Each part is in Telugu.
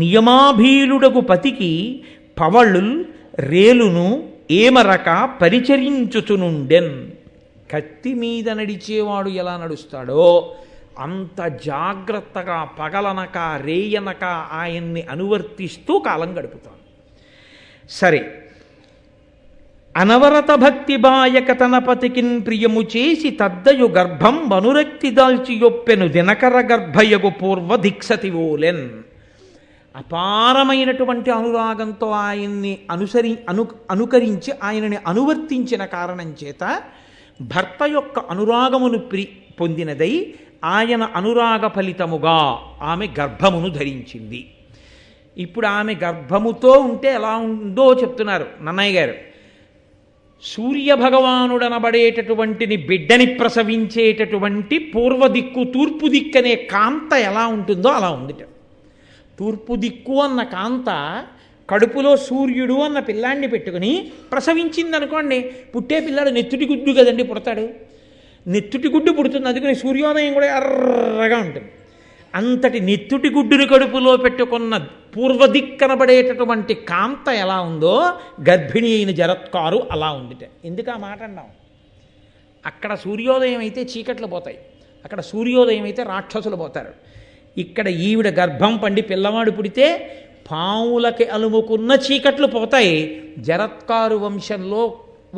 నియమాభీలుడకు పతికి పవళుల్ రేలును ఏమరక పరిచరించుచునుండెన్. కత్తి మీద నడిచేవాడు ఎలా నడుస్తాడో అంత జాగ్రత్తగా పగలనక రేయనక ఆయన్ని అనువర్తిస్తూ కాలం గడుపుతాడు. సరే, అనవరత భక్తి బాయక తన పతికిన్ ప్రియము చేసి తద్దయు గర్భం వనురక్తి దాల్చియొప్పెను దినకర గర్భయగు పూర్వ దిక్సతి ఓలెన్. అపారమైనటువంటి అనురాగంతో ఆయన్ని అనుకరించి ఆయనని అనువర్తించిన కారణం చేత భర్త యొక్క అనురాగమును పొందినదై ఆయన అనురాగ ఫలితముగా ఆమె గర్భమును ధరించింది. ఇప్పుడు ఆమె గర్భముతో ఉంటే ఎలా ఉందో చెప్తున్నారు నన్నయ్య గారు. సూర్యభగవానుడనబడేటటువంటిని బిడ్డని ప్రసవించేటటువంటి పూర్వ దిక్కు తూర్పు దిక్కు అనే కాంత ఎలా ఉంటుందో అలా ఉందిట. తూర్పు దిక్కు అన్న కాంత కడుపులో సూర్యుడు అన్న పిల్లాన్ని పెట్టుకుని ప్రసవించింది అనుకోండి, పుట్టే పిల్లాడు నెత్తుటి గుడ్డు కదండి పుడతాడు, నెత్తుటి గుడ్డు పుడుతుంది, అందుకని సూర్యోదయం కూడా ఎర్రగా ఉంటుంది. అంతటి నెత్తుటి గుడ్డుని కడుపులో పెట్టుకున్న పూర్వదిక్కనబడేటటువంటి కాంత ఎలా ఉందో గర్భిణి అయిన జరత్కారు అలా ఉందిట. ఎందుకు ఆ మాట అన్నాం? అక్కడ సూర్యోదయం అయితే చీకట్లు పోతాయి, అక్కడ సూర్యోదయం అయితే రాక్షసులు పోతారు. ఇక్కడ ఈవిడ గర్భం పండి పిల్లవాడు పుడితే పావులకి అలుముకున్న చీకట్లు పోతాయి. జరత్కారు వంశంలో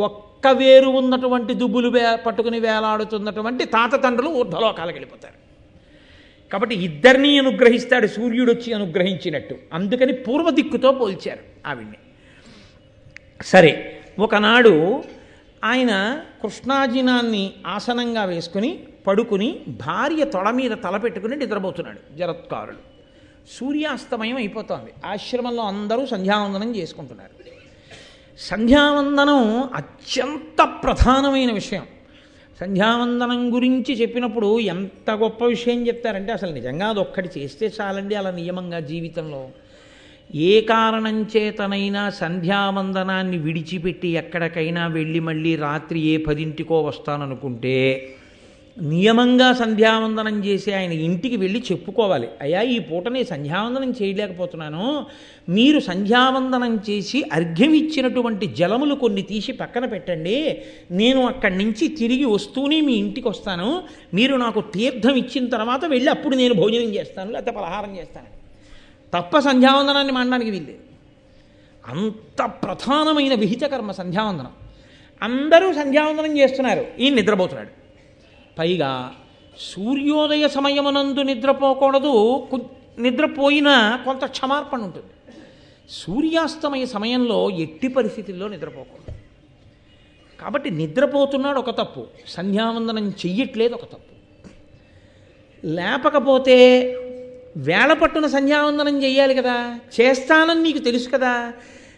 ఒక్క వేరు ఉన్నటువంటి దుబ్బులు పట్టుకుని వేలాడుతున్నటువంటి తాత తండ్రులు ఊర్ధ్వలోకాలకు వెళ్ళిపోతారు. కాబట్టి ఇద్దరినీ అనుగ్రహిస్తాడు సూర్యుడు వచ్చి అనుగ్రహించినట్టు. అందుకని పూర్వ దిక్కుతో పోల్చారు ఆవిడ్ని. సరే, ఒకనాడు ఆయన కృష్ణాజినాన్ని ఆసనంగా వేసుకుని పడుకుని భార్య తొడ మీద తల పెట్టుకుని నిద్రపోతున్నాడు జరత్కారుడు. సూర్యాస్తమయం అయిపోతోంది. ఆశ్రమంలో అందరూ సంధ్యావందనం చేసుకుంటున్నారు. సంధ్యావందనం అత్యంత ప్రధానమైన విషయం. సంధ్యావందనం గురించి చెప్పినప్పుడు ఎంత గొప్ప విషయం చెప్తారంటే అసలు నిజంగా అది ఒక్కటి చేస్తే చాలండి అలా నియమంగా జీవితంలో. ఏ కారణం చేతనైనా సంధ్యావందనాన్ని విడిచిపెట్టి ఎక్కడికైనా వెళ్ళి మళ్ళీ రాత్రి ఏ 10ంటికో వస్తాననుకుంటే నియమంగా సంధ్యావందనం చేసి ఆయన ఇంటికి వెళ్ళి చెప్పుకోవాలి, అయ్యా ఈ పూట నేను సంధ్యావందనం చేయలేకపోతున్నాను, మీరు సంధ్యావందనం చేసి అర్ఘ్యం ఇచ్చినటువంటి జలములు కొన్ని తీసి పక్కన పెట్టండి, నేను అక్కడి నుంచి తిరిగి వస్తూనే మీ ఇంటికి వస్తాను, మీరు నాకు తీర్థం ఇచ్చిన తర్వాత వెళ్ళి అప్పుడు నేను భోజనం చేస్తాను లేకపోతే పలహారం చేస్తాను. తప్ప సంధ్యావందనాన్ని మానడానికి వీల్లేదు. అంత ప్రధానమైన విహిత కర్మ సంధ్యావందనం. అందరూ సంధ్యావందనం చేస్తున్నారు, ఈయన నిద్రపోతున్నాడు. పైగా సూర్యోదయ సమయమునందు నిద్రపోకూడదు, నిద్రపోయినా కొంత క్షమార్పణ ఉంటుంది. సూర్యాస్తమయ సమయంలో ఎట్టి పరిస్థితుల్లో నిద్రపోకూడదు. కాబట్టి నిద్రపోతున్నాడు ఒక తప్పు, సంధ్యావందనం చెయ్యట్లేదు ఒక తప్పు. లేపకపోతే వేళ పట్టున సంధ్యావందనం చెయ్యాలి కదా, చేస్తానని నీకు తెలుసు కదా,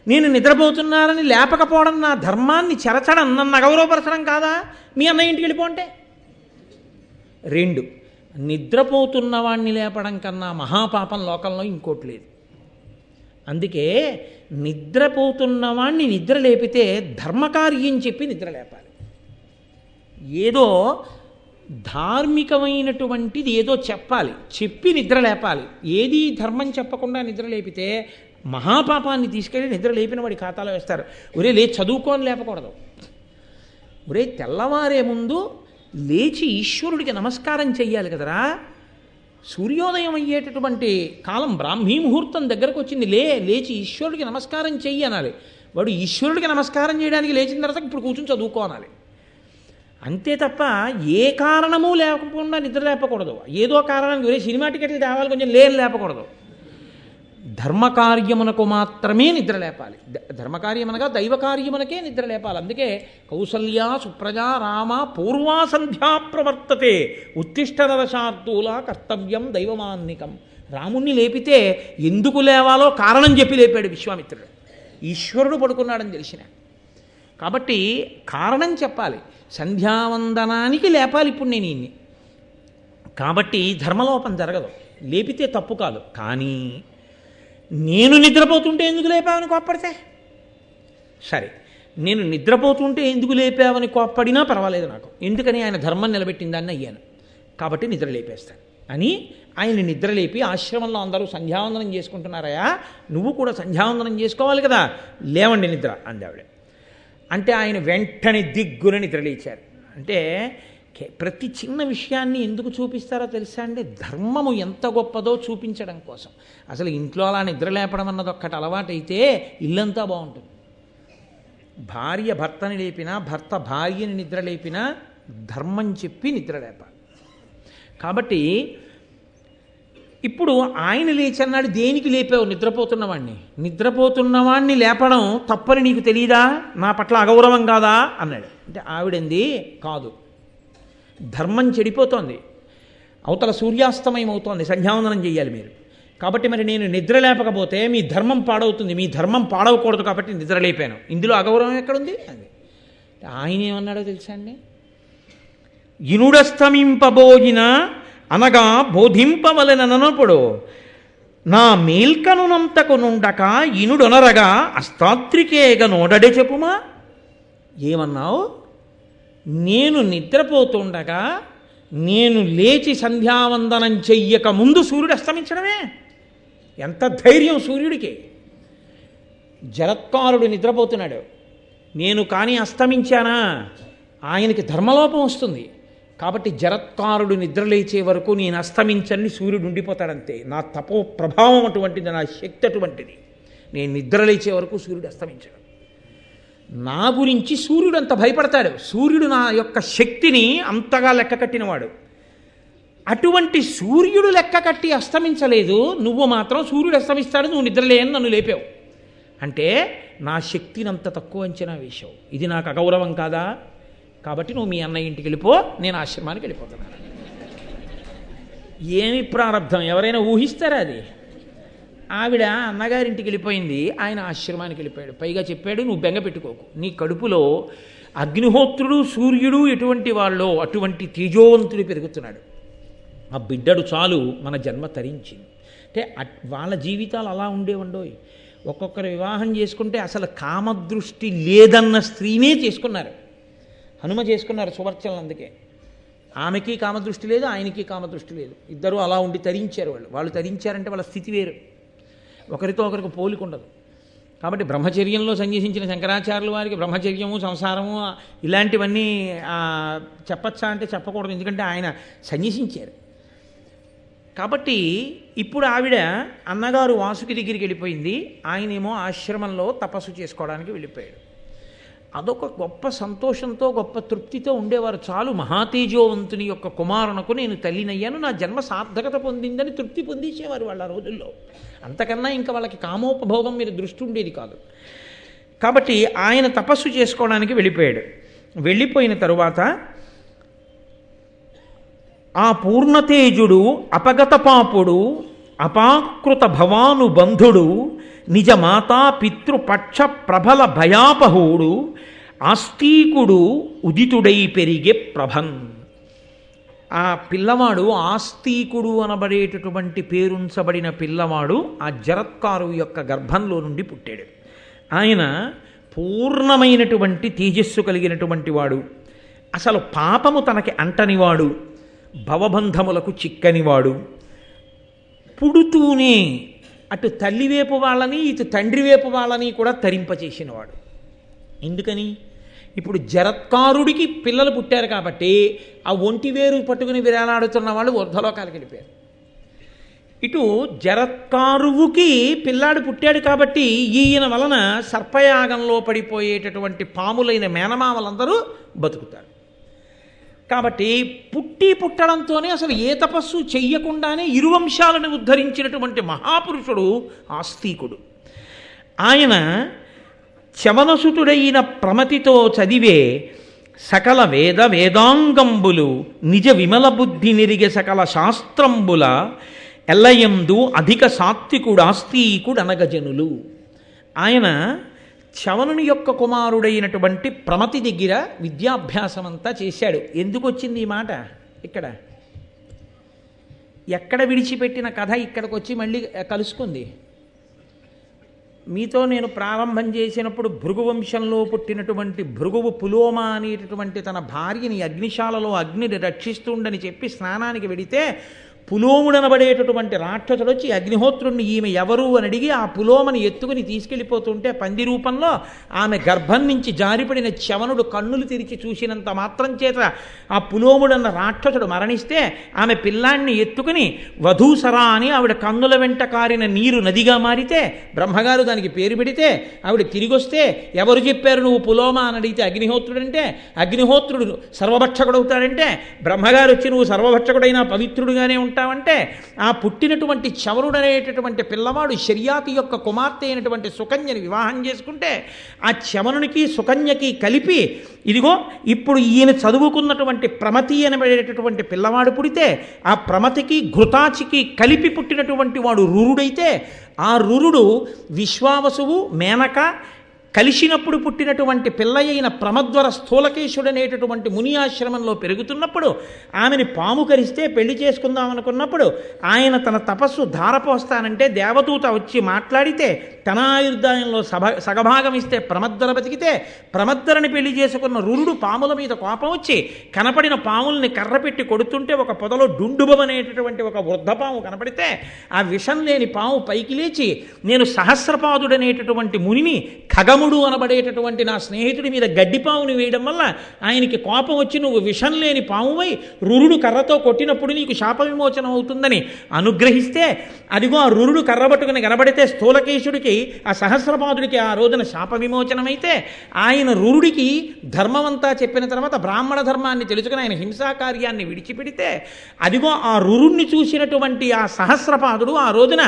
నేను నిద్రపోతున్నానని లేపకపోవడం నా ధర్మాన్ని చెరచడం, నన్ను అగౌరవపరచడం కాదా? మీ అన్నయ్య ఇంటికి వెళ్ళిపోంటే. 2, నిద్రపోతున్న వాణ్ణి లేపడం కన్నా మహాపాపం లోకంలో ఇంకోటి లేదు. అందుకే నిద్రపోతున్న వాణ్ణి నిద్ర లేపితే ధర్మకార్యం చెప్పి నిద్ర లేపాలి. ఏదో ధార్మికమైనటువంటిది ఏదో చెప్పాలి, చెప్పి నిద్ర లేపాలి. ఏది ధర్మం చెప్పకుండా నిద్ర లేపితే మహాపాపాన్ని తీసుకెళ్ళి నిద్ర లేపిన వాడి ఖాతాలో వేస్తారు. ఒరే చదువుకొని లేపకూడదు. ఒరే తెల్లవారే ముందు లేచి ఈశ్వరుడికి నమస్కారం చెయ్యాలి కదరా. సూర్యోదయం అయ్యేటటువంటి కాలం బ్రాహ్మీ ముహూర్తం దగ్గరకు వచ్చింది, లేచి ఈశ్వరుడికి నమస్కారం చెయ్యి అనాలి. వాడు ఈశ్వరుడికి నమస్కారం చేయడానికి లేచిన తర్వాత ఇప్పుడు కూర్చొని చదువుకోనాలి. అంతే తప్ప ఏ కారణము లేకుండా నిద్ర లేపకూడదు. ఏదో కారణానికి ఒరే సినిమా టికెట్లు తేవాలి కొంచెం లేపకూడదు. ధర్మకార్యమునకు మాత్రమే నిద్ర లేపాలి. ధర్మకార్యమనగా దైవకార్యమునకే నిద్ర లేపాలి. అందుకే కౌసల్యా సుప్రజా రామ పూర్వా సంధ్యా ప్రవర్తతే ఉత్తిష్ట నరశార్దూలా కర్తవ్యం దైవమాన్నికం. రాముణ్ణి లేపితే ఎందుకు లేవాలో కారణం చెప్పి లేపాడు విశ్వామిత్రుడు. ఈశ్వరుడు పడుకున్నాడని తెలిసిన కాబట్టి కారణం చెప్పాలి. సంధ్యావందనానికి లేపాలి ఇప్పుడు నేను ఇన్ని. కాబట్టి ధర్మలోపం జరగదు, లేపితే తప్పు కాదు. కానీ నేను నిద్రపోతుంటే ఎందుకు లేపావని కోప్పడితే సరే, నేను నిద్రపోతుంటే ఎందుకు లేపావని కోప్పడినా పర్వాలేదు నాకు. ఎందుకని ఆయన ధర్మం నిలబెట్టిందాన్ని అయ్యాను కాబట్టి నిద్ర లేపేస్తాను. అని ఆయన్ని నిద్రలేపి, ఆశ్రమంలో అందరూ సంధ్యావందనం చేసుకుంటున్నారయా, నువ్వు కూడా సంధ్యావందనం చేసుకోవాలి కదా, లేవండి నిద్ర అంది ఆవిడ. అంటే ఆయన వెంటనే దిగ్గున నిద్రలేచారు. అంటే ప్రతి చిన్న విషయాన్ని ఎందుకు చూపిస్తారో తెలుసా అండి? ధర్మము ఎంత గొప్పదో చూపించడం కోసం. అసలు ఇంట్లో అలా నిద్రలేపడం అన్నది ఒక్కటి అలవాటైతే ఇల్లంతా బాగుంటుంది. భార్య భర్తని లేపినా, భర్త భార్యని నిద్రలేపినా ధర్మం చెప్పి నిద్రలేపాలి. కాబట్టి ఇప్పుడు ఆయన లేచన్నాడు, దేనికి లేపావు? నిద్రపోతున్నవాణ్ణి. నిద్రపోతున్నవాణ్ణి లేపడం తప్పని నీకు తెలియదా? నా పట్ల అగౌరవం కాదా అన్నాడు. అంటే ఆవిడంది, కాదు, ధర్మం చెడిపోతోంది, అవతల సూర్యాస్తమయం అవుతోంది, సంధ్యావందనం చేయాలి మీరు, కాబట్టి మరి నేను నిద్ర లేపకపోతే మీ ధర్మం పాడవుతుంది, మీ ధర్మం పాడవకూడదు కాబట్టి నిద్ర లేపాను, ఇందులో అగౌరవం ఎక్కడుంది అది. ఆయన ఏమన్నాడో తెలుసా అండి? ఇనుడస్తమింపబోయిన అనగా బోధింపవలెననప్పుడు నా మేల్కనునంతకు నుండక ఇనుడొనరగా అస్తాత్రికేగ నోడడే చెప్పుమా. ఏమన్నావు? నేను నిద్రపోతుండగా నేను లేచి సంధ్యావందనం చెయ్యక ముందు సూర్యుడు అస్తమించడమే. ఎంత ధైర్యం సూర్యుడికి! జరత్కారుడు నిద్రపోతున్నాడు, నేను కానీ అస్తమించానా ఆయనకి ధర్మలోపం వస్తుంది. కాబట్టి జరత్కారుడు నిద్రలేచే వరకు నేను అస్తమించని సూర్యుడు ఉండిపోతాడంతే. నా తపో ప్రభావం అటువంటిది, నా శక్తి అటువంటిది. నేను నిద్రలేచే వరకు సూర్యుడు అస్తమించాడు. నా గురించి సూర్యుడు అంత భయపడతాడు. సూర్యుడు నా యొక్క శక్తిని అంతగా లెక్క కట్టినవాడు. అటువంటి సూర్యుడు లెక్క కట్టి అస్తమించలేదు, నువ్వు మాత్రం సూర్యుడు అస్తమిస్తాడు, నువ్వు నిద్రలేని నన్ను లేపావు అంటే నా శక్తిని అంత తక్కువ అంచనా వేశావు. ఇది నాకు అగౌరవం కాదా? కాబట్టి నువ్వు మీ అన్నయ్య ఇంటికి వెళ్ళిపో, నేను ఆశ్రమానికి వెళ్ళిపోతున్నాను. ఏమి ప్రారంధం ఎవరైనా ఊహిస్తారా అది? ఆవిడ అన్నగారింటికి వెళ్ళిపోయింది, ఆయన ఆశ్రమానికి వెళ్ళిపోయాడు. పైగా చెప్పాడు, నువ్వు బెంగ పెట్టుకోకు, నీ కడుపులో అగ్నిహోత్రుడు సూర్యుడు ఎటువంటి వాళ్ళో అటువంటి తేజోవంతుడు పెరుగుతున్నాడు. ఆ బిడ్డడు చాలు మన జన్మ తరించింది. అంటే వాళ్ళ జీవితాలు అలా ఉండేవండోయ్. ఒక్కొక్కరు వివాహం చేసుకుంటే అసలు కామదృష్టి లేదన్న స్త్రీనే చేసుకున్నారు. హనుమ చేసుకున్నారు సువర్చలను. అందుకే ఆమెకి కామదృష్టి లేదు, ఆయనకి కామదృష్టి లేదు. ఇద్దరూ అలా ఉండి తరించారు. వాళ్ళు తరించారంటే వాళ్ళ స్థితి వేరు, ఒకరితో ఒకరికి పోలికుండదు. కాబట్టి బ్రహ్మచర్యంలో సన్యసించిన శంకరాచార్యుల వారికి బ్రహ్మచర్యము, సంసారము ఇలాంటివన్నీ చెప్పచ్చా అంటే చెప్పకూడదు, ఎందుకంటే ఆయన సన్యసించారు. కాబట్టి ఇప్పుడు ఆవిడ అన్నగారు వాసుకి దగ్గరికి వెళ్ళిపోయింది, ఆయనేమో ఆశ్రమంలో తపస్సు చేసుకోవడానికి వెళ్ళిపోయాడు. అదొక గొప్ప సంతోషంతో, గొప్ప తృప్తితో ఉండేవారు. చాలు, మహాతేజోవంతుని యొక్క కుమారునకు నేను తల్లినయ్యాను, నా జన్మ సార్థకత పొందిందని తృప్తి పొందించేవారు వాళ్ళ రోజుల్లో. అంతకన్నా ఇంకా వాళ్ళకి కామోపభోగం మీద దృష్టి ఉండేది కాదు. కాబట్టి ఆయన తపస్సు చేసుకోవడానికి వెళ్ళిపోయాడు. వెళ్ళిపోయిన తరువాత ఆ పూర్ణతేజుడు అపగత పాపుడు అపాకృత భవాను బంధుడు నిజ మాతా పితృపక్ష ప్రబల భయాపహుడు ఆస్తికుడు ఉదితుడై పెరిగే ప్రభన్. ఆ పిల్లవాడు ఆస్తికుడు అనబడేటటువంటి పేరుంచబడిన పిల్లవాడు ఆ జరత్కారు యొక్క గర్భంలో నుండి పుట్టాడు. ఆయన పూర్ణమైనటువంటి తేజస్సు కలిగినటువంటి వాడు, అసలు పాపము తనకి అంటనివాడు, భవబంధములకు చిక్కనివాడు, పుడుతూనే అటు తల్లివేపు వాళ్ళని ఇటు తండ్రివేపు వాళ్ళని కూడా తరింపచేసినవాడు. ఎందుకని? ఇప్పుడు జరత్కారుడికి పిల్లలు పుట్టారు కాబట్టి ఆ ఒంటి వేరు పట్టుకుని విరాలాడుతున్న వాళ్ళు ఊర్ధ్వలోకాలకు వెళ్ళిపోయారు. ఇటు జరత్కారువుకి పిల్లాడు పుట్టాడు కాబట్టి ఈయన వలన సర్పయాగంలో పడిపోయేటటువంటి పాములైన మేనమామలందరూ బతుకుతారు. కాబట్టి పుట్టడంతోనే అసలు ఏ తపస్సు చెయ్యకుండానే ఇరువంశాలను ఉద్ధరించినటువంటి మహాపురుషుడు ఆస్తికుడు. ఆయన చవనసుతుడైన ప్రమతితో చదివే సకల వేదాంగంబులు నిజ విమల బుద్ధి నిరిగే సకల శాస్త్రంబుల ఎల్లయందు అధిక సాత్వికుడు ఆస్తికుడు అనగజనులు. ఆయన చవనుని యొక్క కుమారుడైనటువంటి ప్రమతి దగ్గర విద్యాభ్యాసం అంతా చేశాడు. ఎందుకు వచ్చింది ఈ మాట? ఎక్కడ విడిచిపెట్టిన కథ ఇక్కడికి వచ్చి మళ్ళీ కలుసుకుంది. మీతో నేను ప్రారంభం చేసినప్పుడు భృగువంశంలో పుట్టినటువంటి భృగువు పులోమ అనేటటువంటి తన భార్యని అగ్నిశాలలో అగ్నిని రక్షిస్తుండని చెప్పి స్నానానికి వెడితే పులోముడనబడేటటువంటి రాక్షసుడు వచ్చి అగ్నిహోత్రుణ్ణి ఈమె ఎవరు అని అడిగి ఆ పులోమని ఎత్తుకుని తీసుకెళ్ళిపోతుంటే పంది రూపంలో ఆమె గర్భం నుంచి జారిపడిన చవనుడు కన్నులు తెరిచి చూసినంత మాత్రం చేత ఆ పులోముడన్న రాక్షసుడు మరణిస్తే ఆమె పిల్లాన్ని ఎత్తుకుని వధూసరా అని ఆవిడ కన్నుల వెంట కారిన నీరు నదిగా మారితే బ్రహ్మగారు దానికి పేరు పెడితే ఆవిడ తిరిగి వస్తే ఎవరు చెప్పారు నువ్వు పులోమ అని అడిగితే అగ్నిహోత్రుడంటే అగ్నిహోత్రుడు సర్వభక్షకుడవుతాడంటే బ్రహ్మగారు వచ్చి నువ్వు సర్వభక్షకుడైనా పవిత్రుడుగానే ఉంటావంటే ఆ పుట్టినటువంటి చవనుడనేటటువంటి పిల్లవాడు శర్యాతి యొక్క కుమార్తె అయినటువంటి సుకన్యని వివాహం చేసుకుంటే ఆ చవనునికి సుకన్యకి కలిపి ఇదిగో ఇప్పుడు ఈయన చదువుకున్నటువంటి ప్రమతి అనబడేటటువంటి పిల్లవాడు పుడితే ఆ ప్రమతికి ఘృతాచికి కలిపి పుట్టినటువంటి వాడు రురుడైతే ఆ రురుడు విశ్వావసువు మేనక కలిసినప్పుడు పుట్టినటువంటి పిల్లయైన ప్రమద్వర స్థూలకేశుడనేటటువంటి ముని ఆశ్రమంలో పెరుగుతున్నప్పుడు ఆమెని పాము కరిస్తే పెళ్లి చేసుకుందామనుకున్నప్పుడు ఆయన తన తపస్సు ధారపోస్తానంటే దేవదూత వచ్చి మాట్లాడితే తన ఆయుర్దాయంలో సగభాగం ఇస్తే ప్రమద్వర బతికితే ప్రమద్వరని పెళ్లి చేసుకున్న రురుడు పాముల మీద కోపం వచ్చి కనపడిన పాముల్ని కర్రపెట్టి కొడుతుంటే ఒక పొదలో డుండుబమనేటటువంటి ఒక వృద్ధపాము కనపడితే ఆ విషం లేని పాము పైకి లేచి నేను సహస్రపాదుడనేటటువంటి మునిని ఖగము అనబడేటటువంటి నా స్నేహితుడి మీద గడ్డిపావుని వేయడం వల్ల ఆయనకి కోపం వచ్చి నువ్వు విషం లేని పామువై రురుడు కర్రతో కొట్టినప్పుడు నీకు శాప విమోచనం అవుతుందని అనుగ్రహిస్తే అదిగో ఆ రురుడు కర్ర పట్టుకుని కనబడితే స్థూలకేశుడికి ఆ సహస్రపాదుడికి ఆ రోజున శాప విమోచనమైతే ఆయన రురుడికి ధర్మమంతా చెప్పిన తర్వాత బ్రాహ్మణ ధర్మాన్ని తెలుసుకుని ఆయన హింసాకార్యాన్ని విడిచిపెడితే అదిగో ఆ రురుణ్ణి చూసినటువంటి ఆ సహస్రపాదుడు ఆ రోజున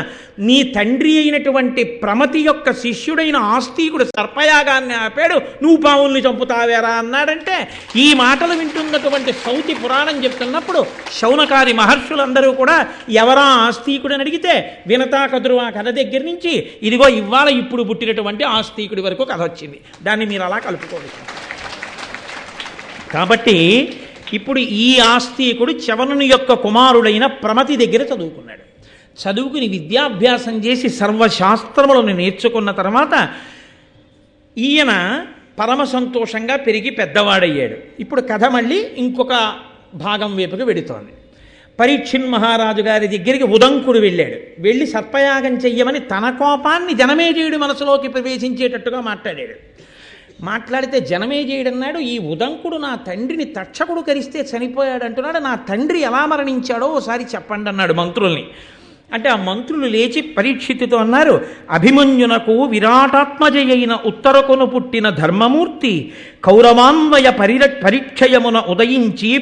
నీ తండ్రి అయినటువంటి ప్రమతి యొక్క శిష్యుడైన ఆస్తికుడు సర్పయాగాన్ని ఆపాడు నువ్వు పావుల్ని చంపుతావేరా అన్నాడంటే ఈ మాటలు వింటున్నటువంటి సౌతి పురాణం చెప్తున్నప్పుడు శౌనకాది మహర్షులందరూ కూడా ఎవరా ఆస్తికుడని అడిగితే వినతా కదురు ఆ కథ దగ్గర నుంచి ఇదిగో ఇవాళ ఇప్పుడు పుట్టినటువంటి ఆస్తికుడి వరకు కథ వచ్చింది దాన్ని మీరు అలా కలుపుకోవచ్చు. కాబట్టి ఇప్పుడు ఈ ఆస్తికుడు చవనుని యొక్క కుమారుడైన ప్రమతి దగ్గర చదువుకున్నాడు. చదువుకుని విద్యాభ్యాసం చేసి సర్వశాస్త్రములను నేర్చుకున్న తర్వాత ఈయన పరమ సంతోషంగా పెరిగి పెద్దవాడయ్యాడు. ఇప్పుడు కథ మళ్ళీ ఇంకొక భాగం వైపుకి వెడుతోంది. పరీక్షిన్ మహారాజు గారి దగ్గరికి ఉదంకుడు వెళ్ళాడు. వెళ్ళి సర్పయాగం చెయ్యమని తన కోపాన్ని జనమేజయుడి మనసులోకి ప్రవేశించేటట్టుగా మాట్లాడాడు. మాట్లాడితే జనమేజయుడు అన్నాడు ఈ ఉదంకుడు నా తండ్రిని తక్షకుడు కరిస్తే చనిపోయాడు అంటున్నాడు, నా తండ్రి ఎలా మరణించాడో ఓసారి చెప్పండి అన్నాడు మంత్రుల్ని. అంటే ఆ మంత్రులు లేచి పరీక్షితుతో అన్నారు అభిమన్యునకు విరాటాత్మజయైన ఉత్తరకును పుట్టిన ధర్మమూర్తి కౌరవాన్వయ పరీక్షయమున ఉదయించి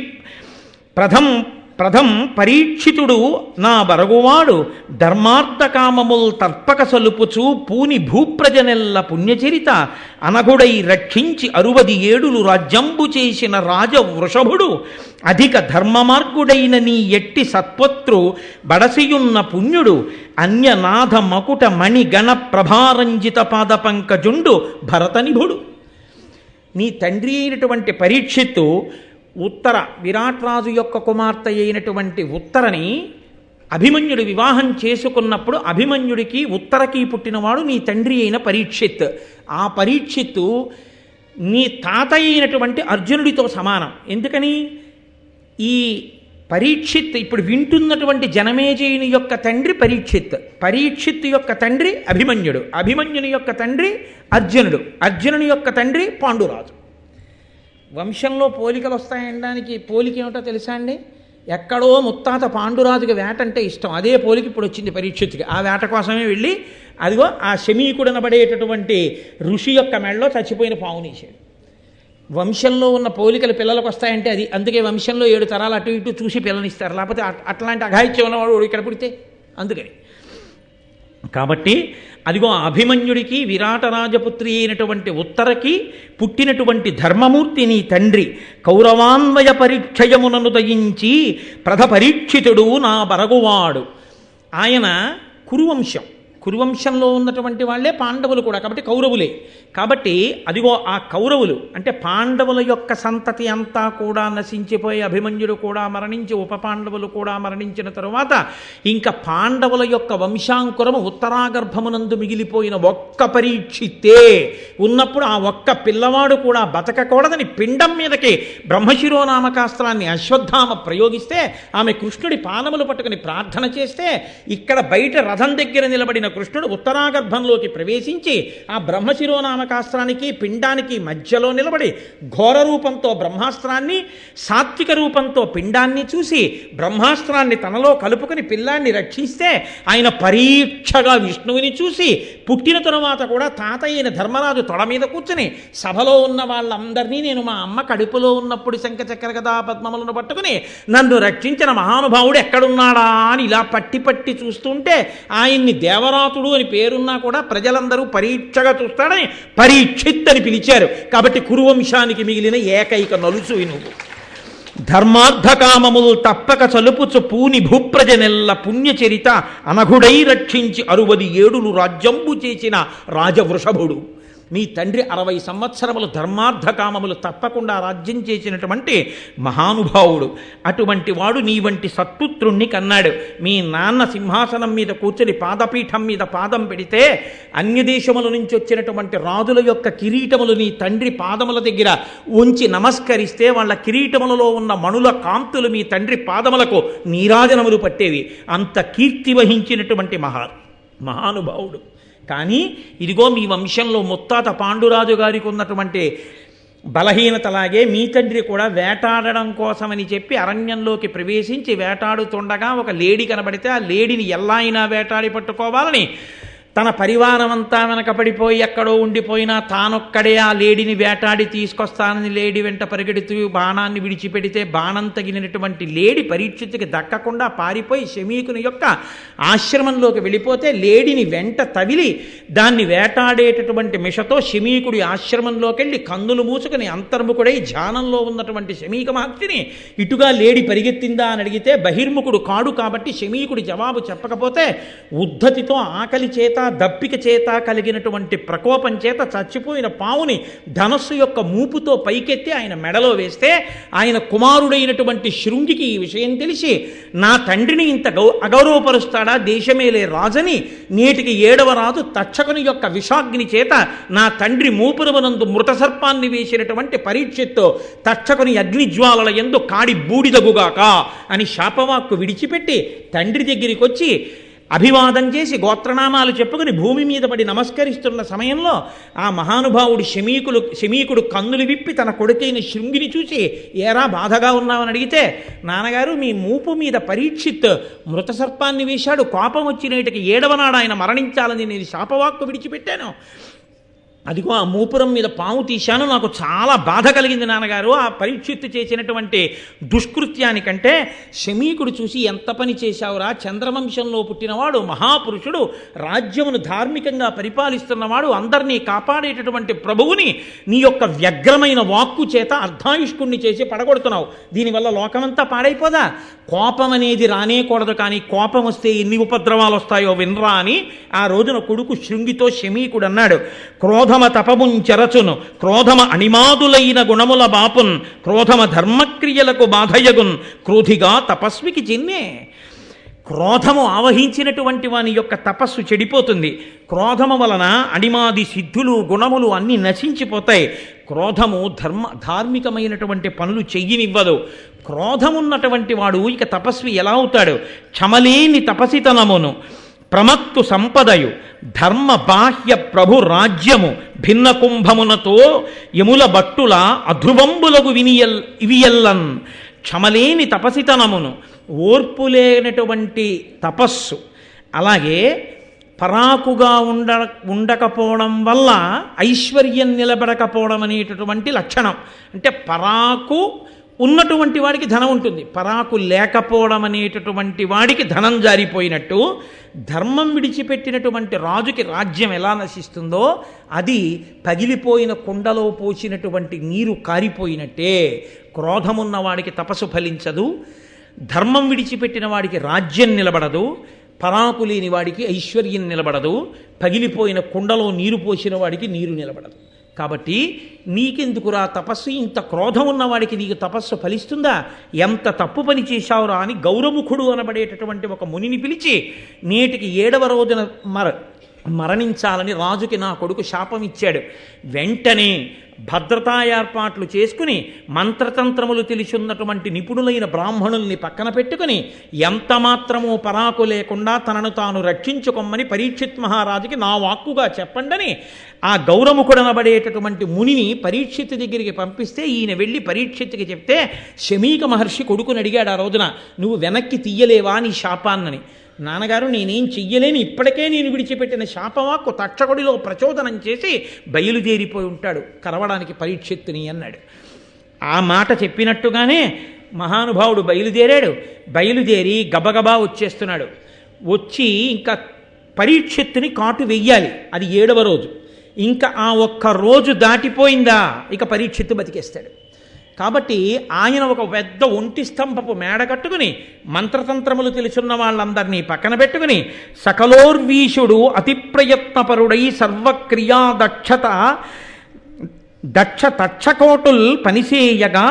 ప్రథం పరీక్షితుడు నా బరగువాడు ధర్మార్థకామముల్ తర్పక సలుపుచు పూని భూప్రజనెల్ల పుణ్యచరిత అనగుడై రక్షించి 67 రాజ్యంబు చేసిన రాజ వృషభుడు అధిక ధర్మమార్గుడైన నీ ఎట్టి సత్పత్రు బడసియున్న పుణ్యుడు అన్యనాథ మకుట మణిగణ ప్రభారంజిత పాద పంకజుండు భరతనిభుడు. నీ తండ్రి అయినటువంటి పరీక్షిత్తు ఉత్తర విరాట్రాజు యొక్క కుమార్తె అయినటువంటి ఉత్తరని అభిమన్యుడు వివాహం చేసుకున్నప్పుడు అభిమన్యుడికి ఉత్తరకి పుట్టినవాడు నీ తండ్రి అయిన పరీక్షిత్. ఆ పరీక్షిత్తు నీ తాత అయినటువంటి అర్జునుడితో సమానం. ఎందుకని ఈ పరీక్షిత్ ఇప్పుడు వింటున్నటువంటి జనమేజయుని యొక్క తండ్రి పరీక్షిత్, పరీక్షిత్ యొక్క తండ్రి అభిమన్యుడు, అభిమన్యుని యొక్క తండ్రి అర్జునుడు, అర్జునుని యొక్క తండ్రి పాండురాజు. వంశంలో పోలికలు వస్తాయనడానికి పోలిక ఏమిటో తెలుసా అండి? ఎక్కడో ముత్తాత పాండురాజుకి వేట అంటే ఇష్టం, అదే పోలిక ఇప్పుడు వచ్చింది పరీక్షిత్తుకి. ఆ వేట కోసమే వెళ్ళి అదిగో ఆ శమీకుడనబడేటటువంటి ఋషి యొక్క మెడలో చచ్చిపోయిన పావునేశాడు. వంశంలో ఉన్న పోలికలు పిల్లలకు వస్తాయంటే అది అందుకే వంశంలో 7 తరాలు అటు ఇటు చూసి పిల్లనిస్తారు, లేకపోతే అట్లాంటి అఘాయిత్యం ఉన్నవాడు ఇక్కడ పుడితే అందుకని. కాబట్టి అదిగో అభిమన్యుడికి విరాటరాజపుత్రి అయినటువంటి ఉత్తరకి పుట్టినటువంటి ధర్మమూర్తి నీ తండ్రి కౌరవాన్వయ పరీక్షయమునను దయించి ప్రథ పరీక్షితుడు నా బరగువాడు. ఆయన కురువంశం, కురువంశంలో ఉన్నటువంటి వాళ్ళే పాండవులు కూడా, కాబట్టి కౌరవులే. కాబట్టి అదిగో ఆ కౌరవులు అంటే పాండవుల యొక్క సంతతి అంతా కూడా నశించిపోయి అభిమన్యుడు కూడా మరణించి ఉప పాండవులు కూడా మరణించిన తరువాత ఇంకా పాండవుల యొక్క వంశాంకురము ఉత్తరాగర్భమునందు మిగిలిపోయిన ఒక్క పరీక్షితే ఉన్నప్పుడు ఆ ఒక్క పిల్లవాడు కూడా బతకకూడదని పిండం మీదకి బ్రహ్మశిరోనామకాస్త్రాన్ని అశ్వత్థామ ప్రయోగిస్తే ఆమె కృష్ణుడి పాదములు పట్టుకుని ప్రార్థన చేస్తే ఇక్కడ బయట రథం దగ్గర నిలబడిన కృష్ణుడు ఉత్తరాగర్భంలోకి ప్రవేశించి ఆ బ్రహ్మశిరోనామకాస్త్రానికి పిండానికి మధ్యలో నిలబడి ఘోర రూపంతో బ్రహ్మాస్త్రాన్ని, సాత్విక రూపంతో పిండాన్ని చూసి బ్రహ్మాస్త్రాన్ని తనలో కలుపుకుని పిల్లాన్ని రక్షిస్తే ఆయన పరీక్షగా విష్ణువుని చూసి పుట్టిన తరువాత కూడా తాతయ్యన ధర్మరాజు తొడ మీద కూర్చుని సభలో ఉన్న వాళ్ళందరినీ నేను మా అమ్మ కడుపులో ఉన్నప్పుడు శంఖచక్ర గదా పద్మములను పట్టుకుని నన్ను రక్షించిన మహానుభావుడు ఎక్కడున్నాడా అని ఇలా పట్టి పట్టి చూస్తుంటే ఆయన్ని దేవరాతుడు అని పేరున్నా కూడా ప్రజలందరూ పరీక్షగా చూస్తాడని పరీక్షిత్ అని పిలిచారు. కాబట్టి కురువంశానికి మిగిలిన ఏకైక నలుసు నువ్వు. ధర్మార్థకామములు తప్పక చలుపుచు పూని భూప్రజనెల్ల పుణ్యచరిత అనఘుడై రక్షించి 67 రాజ్యంబు చేసిన రాజవృషభుడు. మీ తండ్రి 60 సంవత్సరములు ధర్మార్థకామములు తప్పకుండా రాజ్యం చేసినటువంటి మహానుభావుడు. అటువంటి వాడు నీ వంటి సత్పుత్రుణ్ణి కన్నాడు. మీ నాన్న సింహాసనం మీద కూర్చొని పాదపీఠం మీద పాదం పెడితే అన్యదేశముల నుంచి వచ్చినటువంటి రాజుల యొక్క కిరీటములు నీ తండ్రి పాదముల దగ్గర ఉంచి నమస్కరిస్తే వాళ్ళ కిరీటములలో ఉన్న మణుల కాంతులు మీ తండ్రి పాదములకు నీరాజనములు పట్టేవి. అంత కీర్తి వహించినటువంటి మహానుభావుడు. కానీ ఇదిగో మీ వంశంలో ముత్తాత పాండురాజు గారికి ఉన్నటువంటి బలహీనతలాగే మీ తండ్రి కూడా వేటాడడం కోసమని చెప్పి అరణ్యంలోకి ప్రవేశించి వేటాడుతుండగా ఒక లేడి కనబడితే ఆ లేడిని ఎలా అయినా వేటాడి పట్టుకోవాలని తన పరివారం అంతా వెనకపడిపోయి ఎక్కడో ఉండిపోయినా తానొక్కడే ఆ లేడిని వేటాడి తీసుకొస్తానని లేడి వెంట పరిగెడుతూ బాణాన్ని విడిచిపెడితే బాణం తగిలినటువంటి లేడి పరీక్షిత్తుకి దక్కకుండా పారిపోయి శమీకుని యొక్క ఆశ్రమంలోకి వెళ్ళిపోతే లేడిని వెంట తవిలి దాన్ని వేటాడేటటువంటి మిషతో శమీకుడి ఆశ్రమంలోకి వెళ్ళి కన్నులు మూసుకుని అంతర్ముఖుడై ధ్యానంలో ఉన్నటువంటి శమీక మహర్షిని ఇటుగా లేడి పరిగెత్తిందా అని అడిగితే బహిర్ముఖుడు కాడు కాబట్టి శమీకుడి జవాబు చెప్పకపోతే ఉద్ధతితో ఆకలి చేత దప్పిక చేత కలిగినటువంటి ప్రకోపం చేత చచ్చిపోయిన పావుని ధనస్సు యొక్క మూపుతో పైకెత్తి ఆయన మెడలో వేస్తే ఆయన కుమారుడైనటువంటి శృంగికి ఈ విషయం తెలిసి నా తండ్రిని ఇంత అగౌరవపరుస్తాడా దేశమేలే రాజని నేటికి 7వ రాజు తక్షకుని యొక్క విషాగ్ని చేత నా తండ్రి మూపురమునందు మృత సర్పాన్ని వేసినటువంటి పరీక్షిత్తు తక్షకుని అగ్నిజ్వాలల యందు కాడి బూడిదగుగాక అని శాపవాక్కు విడిచిపెట్టి తండ్రి దగ్గరికి వచ్చి అభివాదం చేసి గోత్రనామాలు చెప్పుకుని భూమి మీద పడి నమస్కరిస్తున్న సమయంలో ఆ మహానుభావుడు శమీకుడు కన్నులు విప్పి తన కొడుకైన శృంగిని చూసి ఏరా బాధగా ఉన్నావని అడిగితే నాన్నగారు మీ మూపు మీద పరీక్షిత్ మృత సర్పాన్ని వేశాడు, కోపం వచ్చినేటికి 7వ నాడు ఆయన మరణించాలని నేను శాపవాక్కు విడిచిపెట్టాను, అదిగో ఆ మూపురం మీద పాము తీశాను, నాకు చాలా బాధ కలిగింది నాన్నగారు ఆ పరీక్షిత్తు చేసినటువంటి దుష్కృత్యానికంటే. శమీకుడు చూసి ఎంత పని చేశావురా, చంద్రవంశంలో పుట్టినవాడు మహాపురుషుడు, రాజ్యమును ధార్మికంగా పరిపాలిస్తున్నవాడు, అందరినీ కాపాడేటటువంటి ప్రభువుని నీ యొక్క వ్యగ్రమైన వాక్కు చేత అర్ధాయుష్కుణ్ణి చేసి పడగొడుతున్నావు, దీనివల్ల లోకమంతా పాడైపోదా, కోపం అనేది రానేకూడదు, కానీ కోపం వస్తే ఎన్ని ఉపద్రవాలు వస్తాయో వినరా అని ఆ రోజున కొడుకు శృంగితో శమీకుడు అన్నాడు. క్రోధమ తపముంచెరచును క్రోధమ అణిమాదులైన గుణముల బాపున్ క్రోధమ ధర్మక్రియలకు బాధయగున్ క్రోధిగా తపస్వికి చిన్నే. క్రోధము ఆవహించినటువంటి వాని యొక్క తపస్సు చెడిపోతుంది. క్రోధము వలన అణిమాది సిద్ధులు గుణములు అన్నీ నశించిపోతాయి. క్రోధము ధార్మికమైనటువంటి పనులు చెయ్యనివ్వదు. క్రోధమున్నటువంటి వాడు ఇక తపస్వి ఎలా అవుతాడు? క్షమలేని తపసితనమును ప్రమత్తు సంపదయు ధర్మ బాహ్య ప్రభు రాజ్యము భిన్న కుంభమునతో యముల బట్టుల అధ్రువంబులకు ఇవియల్లన్. క్షమలేని తపసితనమును, ఓర్పు లేనటువంటి తపస్సు, అలాగే పరాకుగా ఉండకపోవడం వల్ల ఐశ్వర్యం నిలబడకపోవడం అనేటటువంటి లక్షణం. అంటే పరాకు ఉన్నటువంటి వాడికి ధనం ఉంటుంది, పరాకు లేకపోవడం అనేటటువంటి వాడికి ధనం జారిపోయినట్టు ధర్మం విడిచిపెట్టినటువంటి రాజుకి రాజ్యం ఎలా నశిస్తుందో అది పగిలిపోయిన కుండలో పోసినటువంటి నీరు కారిపోయినట్టే. క్రోధమున్న వాడికి తపస్సు ఫలించదు, ధర్మం విడిచిపెట్టిన వాడికి రాజ్యం నిలబడదు, పరాకు లేని వాడికి ఐశ్వర్యం నిలబడదు, పగిలిపోయిన కుండలో నీరు పోసిన వాడికి నీరు నిలబడదు. కాబట్టి నీకెందుకురా తపస్సు, ఇంత క్రోధం ఉన్నవాడికి నీకు తపస్సు ఫలిస్తుందా, ఎంత తప్పు పని చేశావురా అని గౌరముఖుడు అనబడేటటువంటి ఒక మునిని పిలిచి నేటికి 7వ రోజున మరణించాలని రాజుకి నా కొడుకు శాపం ఇచ్చాడు. వెంటనే భద్రతా ఏర్పాట్లు చేసుకుని మంత్రతంత్రములు తెలిసి ఉన్నటువంటి నిపుణులైన బ్రాహ్మణుల్ని పక్కన పెట్టుకుని ఎంత మాత్రమూ పరాకు లేకుండా తనను తాను రక్షించుకోమని పరీక్షిత్ మహారాజుకి నా వాక్కుగా చెప్పండని ఆ గౌరముఖుడనబడేటటువంటి మునిని పరీక్షిత్ దగ్గరికి పంపిస్తే ఈయన వెళ్ళి పరీక్షిత్తుకి చెప్తే శమీక మహర్షి కొడుకుని అడిగాడు ఆ రోజున, నువ్వు వెనక్కి తీయలేవా నీ శాపాన్నని. నాన్నగారు నేనేం చెయ్యలేని, ఇప్పటికే నేను విడిచిపెట్టిన శాపవాక్కు తక్షకుడిలో ప్రచోదనం చేసి బయలుదేరిపోయి ఉంటాడు కరవడానికి పరీక్షిత్తుని అన్నాడు. ఆ మాట చెప్పినట్టుగానే మహానుభావుడు బయలుదేరాడు. బయలుదేరి గబగబా వచ్చేస్తున్నాడు. వచ్చి ఇంకా పరీక్షిత్తుని కాటు వెయ్యాలి. అది 7వ రోజు. ఇంకా ఆ ఒక్క రోజు దాటిపోయిందా ఇక పరీక్షిత్తు బతికేస్తాడు. కాబట్టి ఆయన ఒక పెద్ద ఒంటి స్తంభపు మేడ కట్టుకుని మంత్రతంత్రములు తెలుసున్న వాళ్ళందరినీ పక్కన పెట్టుకుని సకలోర్వీషుడు అతి ప్రయత్నపరుడై సర్వక్రియా తక్షకోటుల్ పనిసేయగా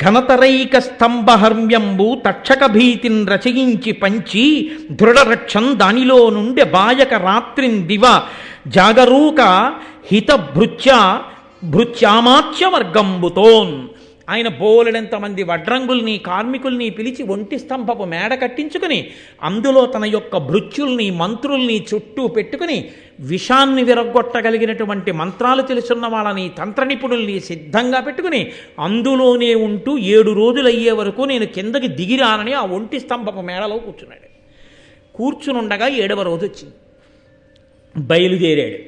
ఘనతరైక స్తంభహర్మ్యంబు తక్షక భీతిన్ రచయించి పంచి దృఢరక్షం దానిలో నుండి బాయక రాత్రిన్ దివ జాగరూక హిత భృత్యామాచ్య వర్గంబుతోన్. ఆయన బోలెడంతమంది వడ్రంగుల్ని కార్మికుల్ని పిలిచి ఒంటి స్తంభపు మేడ కట్టించుకుని అందులో తన యొక్క భృత్యుల్ని మంత్రుల్ని చుట్టూ పెట్టుకుని విషాన్ని విరగొట్టగలిగినటువంటి మంత్రాలు తెలుసున్న వాళ్ళని తంత్ర నిపుణుల్ని సిద్ధంగా పెట్టుకుని అందులోనే ఉంటూ 7 రోజులు అయ్యే వరకు నేను కిందకి దిగిరానని ఆ ఒంటి స్తంభపు మేడలో కూర్చున్నాడు. కూర్చునుండగా 7వ రోజు వచ్చింది. బయలుదేరాడు.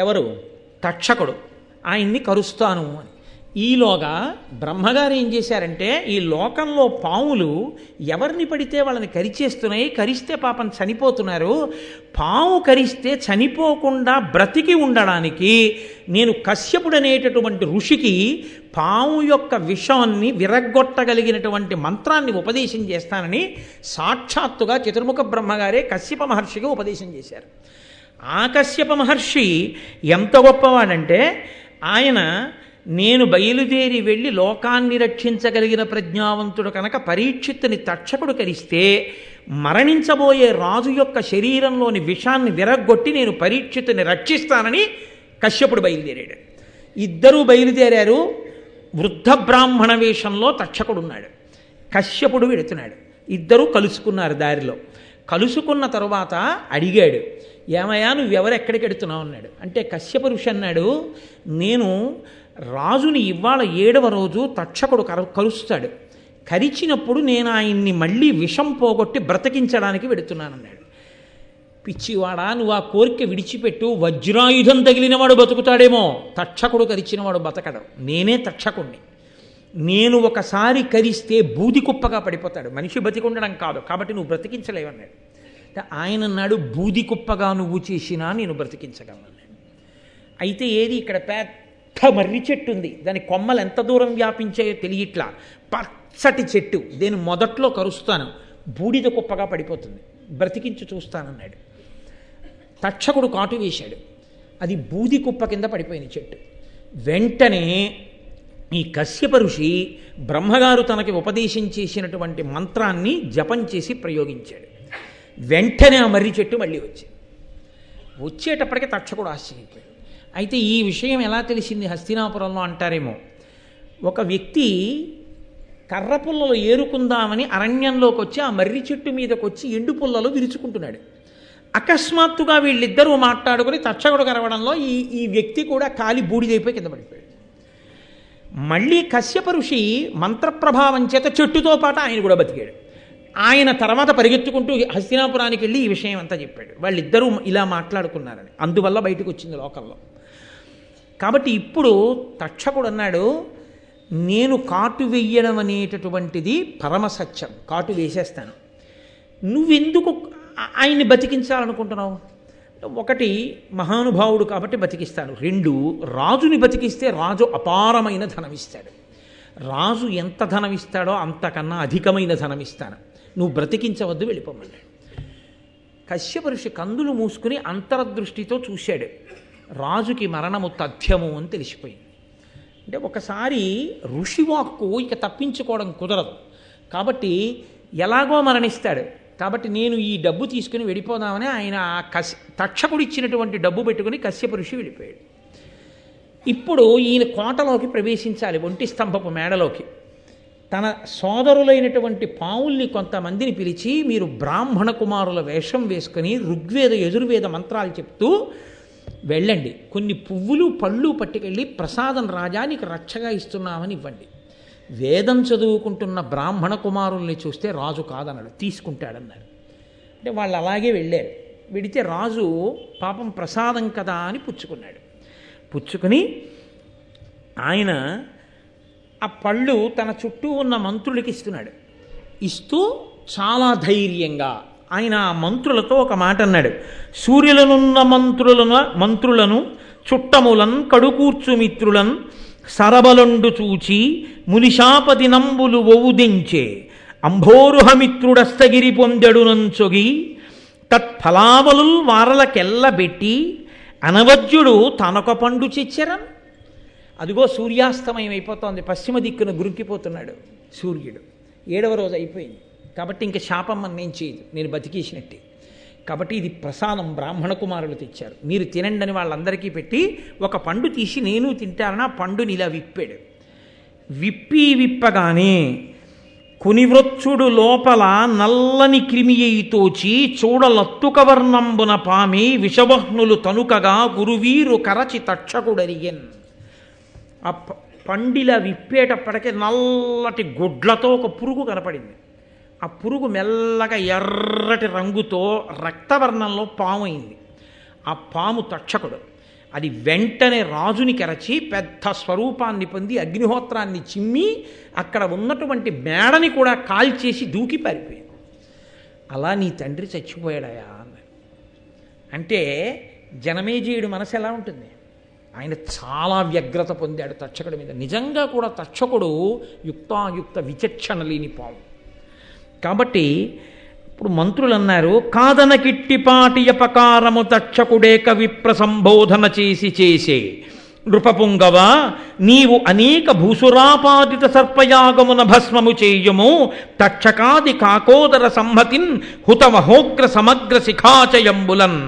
ఎవరు? తక్షకుడు. ఆయన్ని కరుస్తాను అని. ఈలోగా బ్రహ్మగారు ఏం చేశారంటే, ఈ లోకంలో పాములు ఎవరిని పడితే వాళ్ళని కరిచేస్తున్నాయి, కరిస్తే పాపం చనిపోతున్నారు. పాము కరిస్తే చనిపోకుండా బ్రతికి ఉండడానికి నేను కశ్యపుడు అనేటటువంటి ఋషికి పాము యొక్క విషాన్ని విరగ్గొట్టగలిగినటువంటి మంత్రాన్ని ఉపదేశం చేస్తానని సాక్షాత్తుగా చతుర్ముఖ బ్రహ్మగారే కశ్యప మహర్షికి ఉపదేశం చేశారు. ఆ కశ్యప మహర్షి ఎంత గొప్పవాడంటే, ఆయన నేను బయలుదేరి వెళ్ళి లోకాన్ని రక్షించగలిగిన ప్రజ్ఞావంతుడు కనుక పరీక్షిత్తుని తక్షకుడు కరిస్తే మరణించబోయే రాజు యొక్క శరీరంలోని విషాన్ని విరగ్గొట్టి నేను పరీక్షిత్తుని రక్షిస్తానని కశ్యపుడు బయలుదేరాడు. ఇద్దరూ బయలుదేరారు. వృద్ధ బ్రాహ్మణ వేషంలో తక్షకుడున్నాడు, కశ్యపుడు వెడుతున్నాడు. ఇద్దరూ కలుసుకున్నారు. దారిలో కలుసుకున్న తరువాత అడిగాడు, ఏమయ్యా నువ్వెవరు ఎక్కడికి వెడుతున్నావు అన్నాడు. అంటే కశ్యప ఋషి అన్నాడు, నేను రాజుని ఇవాళ 7వ రోజు తక్షకుడు కలుస్తాడు, కరిచినప్పుడు నేను ఆయన్ని మళ్ళీ విషం పోగొట్టి బ్రతికించడానికి వెడుతున్నానన్నాడు. పిచ్చివాడా, నువ్వు ఆ కోరిక విడిచిపెట్టు, వజ్రాయుధం తగిలినవాడు బతుకుతాడేమో, తక్షకుడు కరిచినవాడు బతకడం. నేనే తక్షకుణ్ణి, నేను ఒకసారి కరిస్తే బూది కుప్పగా పడిపోతాడు, మనిషి బతికుండడం కాదు, కాబట్టి నువ్వు బ్రతికించలేవన్నాడు. ఆయన అన్నాడు, బూది కుప్పగా నువ్వు చేసినా నేను బ్రతికించగలనన్నాడు. అయితే ఏది, ఇక్కడ పెద్ద మర్రి చెట్టు ఉంది, దాని కొమ్మలు ఎంత దూరం వ్యాపించాయో తెలియట్లా, పచ్చటి చెట్టు, నేను మొదట్లో కరుస్తాను, బూడిద కుప్పగా పడిపోతుంది, బ్రతికించి చూస్తానన్నాడు. తక్షకుడు కాటు వేశాడు, అది బూది కుప్ప కింద పడిపోయిన చెట్టు. వెంటనే ఈ కశ్యప ఋషి బ్రహ్మగారు తనకి ఉపదేశం చేసినటువంటి మంత్రాన్ని జపం చేసి ప్రయోగించాడు. వెంటనే ఆ మర్రి చెట్టు మళ్ళీ వచ్చేటప్పటికి తక్షకుడు ఆశ్చర్యపోయాడు. అయితే ఈ విషయం ఎలా తెలిసింది హస్తినాపురంలో అంటారేమో, ఒక వ్యక్తి కర్ర పుల్లలు ఏరుకుందామని అరణ్యంలోకి వచ్చి ఆ మర్రి చెట్టు మీదకి వచ్చి ఎండు పుల్లలు విరుచుకుంటున్నాడు. అకస్మాత్తుగా వీళ్ళిద్దరూ మాట్లాడుకుని తక్షకుడు కరవడంలో ఈ వ్యక్తి కూడా కాలి బూడిదైపోయి కింద పడిపోయాడు. మళ్ళీ కశ్యప ఋషి మంత్రప్రభావం చేత చెట్టుతో పాటు ఆయన కూడా బతికాడు. ఆయన తర్వాత పరిగెత్తుకుంటూ హస్తినాపురానికి వెళ్ళి ఈ విషయం అంతా చెప్పాడు. వాళ్ళిద్దరూ ఇలా మాట్లాడుకున్నారని, అందువల్ల బయటకు వచ్చింది లోకంలో. కాబట్టి ఇప్పుడు తక్షకుడు అన్నాడు, నేను కాటు వెయ్యడం అనేటటువంటిది పరమసత్యం, కాటు వేసేస్తాను, నువ్వెందుకు ఆయన్ని బతికించాలనుకుంటున్నావు? ఒకటి, మహానుభావుడు కాబట్టి బతికిస్తాను. 2, రాజుని బతికిస్తే రాజు అపారమైన ధనమిస్తాడు. రాజు ఎంత ధనమిస్తాడో అంతకన్నా అధికమైన ధనమిస్తాను, నువ్వు బ్రతికించవద్దు, వెళ్ళిపోమన్నాడు. కశ్యప ఋషి కందులు మూసుకుని అంతర్దృష్టితో చూశాడు. రాజుకి మరణము తథ్యము అని తెలిసిపోయింది. అంటే ఒకసారి ఋషివాక్కు ఇక తప్పించుకోవడం కుదరదు కాబట్టి ఎలాగో మరణిస్తాడు. కాబట్టి నేను ఈ డబ్బు తీసుకుని వెళ్ళిపోదామని ఆయన తక్షకుడు ఇచ్చినటువంటి డబ్బు పెట్టుకుని కశ్యప ఋషి వెళ్ళిపోయాడు. ఇప్పుడు ఈయన కోటలోకి ప్రవేశించాలి, ఒంటి స్తంభపు మేడలోకి. తన సోదరులైనటువంటి పావుల్ని కొంతమందిని పిలిచి, మీరు బ్రాహ్మణ కుమారుల వేషం వేసుకొని ఋగ్వేద యజుర్వేద మంత్రాలు చెప్తూ వెళ్ళండి, కొన్ని పువ్వులు పళ్ళు పట్టుకెళ్ళి ప్రసాదం రాజా నీకు రక్షగా ఇస్తున్నామని ఇవ్వండి. వేదం చదువుకుంటున్న బ్రాహ్మణ కుమారుల్ని చూస్తే రాజు కాదన్నాడు, తీసుకుంటాడన్నారు. అంటే వాళ్ళు అలాగే వెళ్ళారు. వెడితే రాజు పాపం ప్రసాదం కదా అని పుచ్చుకున్నాడు. పుచ్చుకుని ఆయన ఆ పళ్ళు తన చుట్టూ ఉన్న మంత్రులకి ఇస్తున్నాడు. ఇస్తూ చాలా ధైర్యంగా ఆయన ఆ మంత్రులతో ఒక మాట అన్నాడు. సూర్యులనున్న మంత్రులను చుట్టములన్ కడుకూర్చు మిత్రులన్ సరబలండు చూచి మునిశాపతి నంబులు ఒవుదించే అంభోరుహమిత్రుడస్తగిరి పొందెడునంచొగి తత్ఫలావలుల్ వారలకెల్లబెట్టి అనవజ్యుడు తనొక పండు చెచ్చరం. అదిగో సూర్యాస్తమయం అయిపోతోంది, పశ్చిమ దిక్కున గురుకిపోతున్నాడు సూర్యుడు. 7వ రోజు అయిపోయింది కాబట్టి ఇంక శాపం నేను చేయదు, నేను బతికేసినట్టే. కాబట్టి ఇది ప్రసాదం బ్రాహ్మణ కుమారులు తెచ్చారు, మీరు తినండి అని వాళ్ళందరికీ పెట్టి ఒక పండు తీసి నేను తింటానని ఆ పండుని ఇలా విప్పాడు. విప్పగానే కొనివృచ్చుడు లోపల నల్లని క్రిమియై తోచి చూడలత్తుకవర్ణంబున పామి విషవహ్నులు తనుకగా గురువీరు కరచి తక్షకుడరిగెన్. ఆ పండిలా విప్పేటప్పటికే నల్లటి గుడ్లతో ఒక పురుగు కనపడింది. ఆ పురుగు మెల్లగా ఎర్రటి రంగుతో రక్తవర్ణంలో పాము అయింది. ఆ పాము తక్షకుడు. అది వెంటనే రాజుని కెరచి పెద్ద స్వరూపాన్ని పొంది అగ్నిహోత్రాన్ని చిమ్మి అక్కడ ఉన్నటువంటి మేడని కూడా కాల్చేసి దూకి పారిపోయింది. అలా నీ తండ్రి చచ్చిపోయాడయా అన్నాడు. అంటే జనమేజయుడు మనసు ఎలా ఉంటుంది? ఆయన చాలా వ్యగ్రత పొందాడు తక్షకుడి మీద. నిజంగా కూడా తక్షకుడు యుక్తాయుక్త విచక్షణ లేని పాము. కాబట్టి ఇప్పుడు మంత్రులు అన్నారు, కాదన కిట్టిపాటి అపకారము తక్షకుడేక విప్ర సంబోధన చేసే నృపపుంగవ నీవు అనేక భూసురాపాదిత సర్పయాగమున భస్మము చేయము తక్షకాది కాకోదర సంహతిన్ హుతమహోగ్ర సమగ్ర శిఖాచయంబులన్.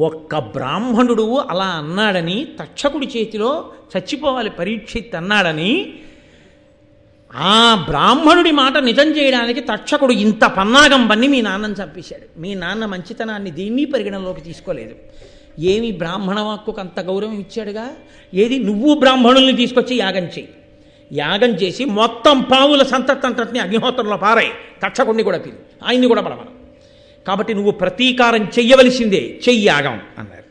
ఒక్క బ్రాహ్మణుడు అలా అన్నాడని, తక్షకుడి చేతిలో చచ్చిపోవాలి పరీక్షిత్ అన్నాడని, ఆ బ్రాహ్మణుడి మాట నిజం చేయడానికి తక్షకుడు ఇంత పన్నాగం పన్ని మీ నాన్నని చంపేశాడు. మీ నాన్న మంచితనాన్ని దీన్ని పరిగణనలోకి తీసుకోలేదు. ఏమి బ్రాహ్మణ వాక్కుకు అంత గౌరవం ఇచ్చాడుగా. ఏది, నువ్వు బ్రాహ్మణుల్ని తీసుకొచ్చి యాగం చేయి, యాగం చేసి మొత్తం పావుల సంతతంతని అగ్నిహోత్రంలో పారాయి, తక్షకుడిని కూడా పిలి, ఆయన్ని కూడా పడమను. కాబట్టి నువ్వు ప్రతీకారం చెయ్యవలసిందే, చెయ్యి యాగం అన్నారు.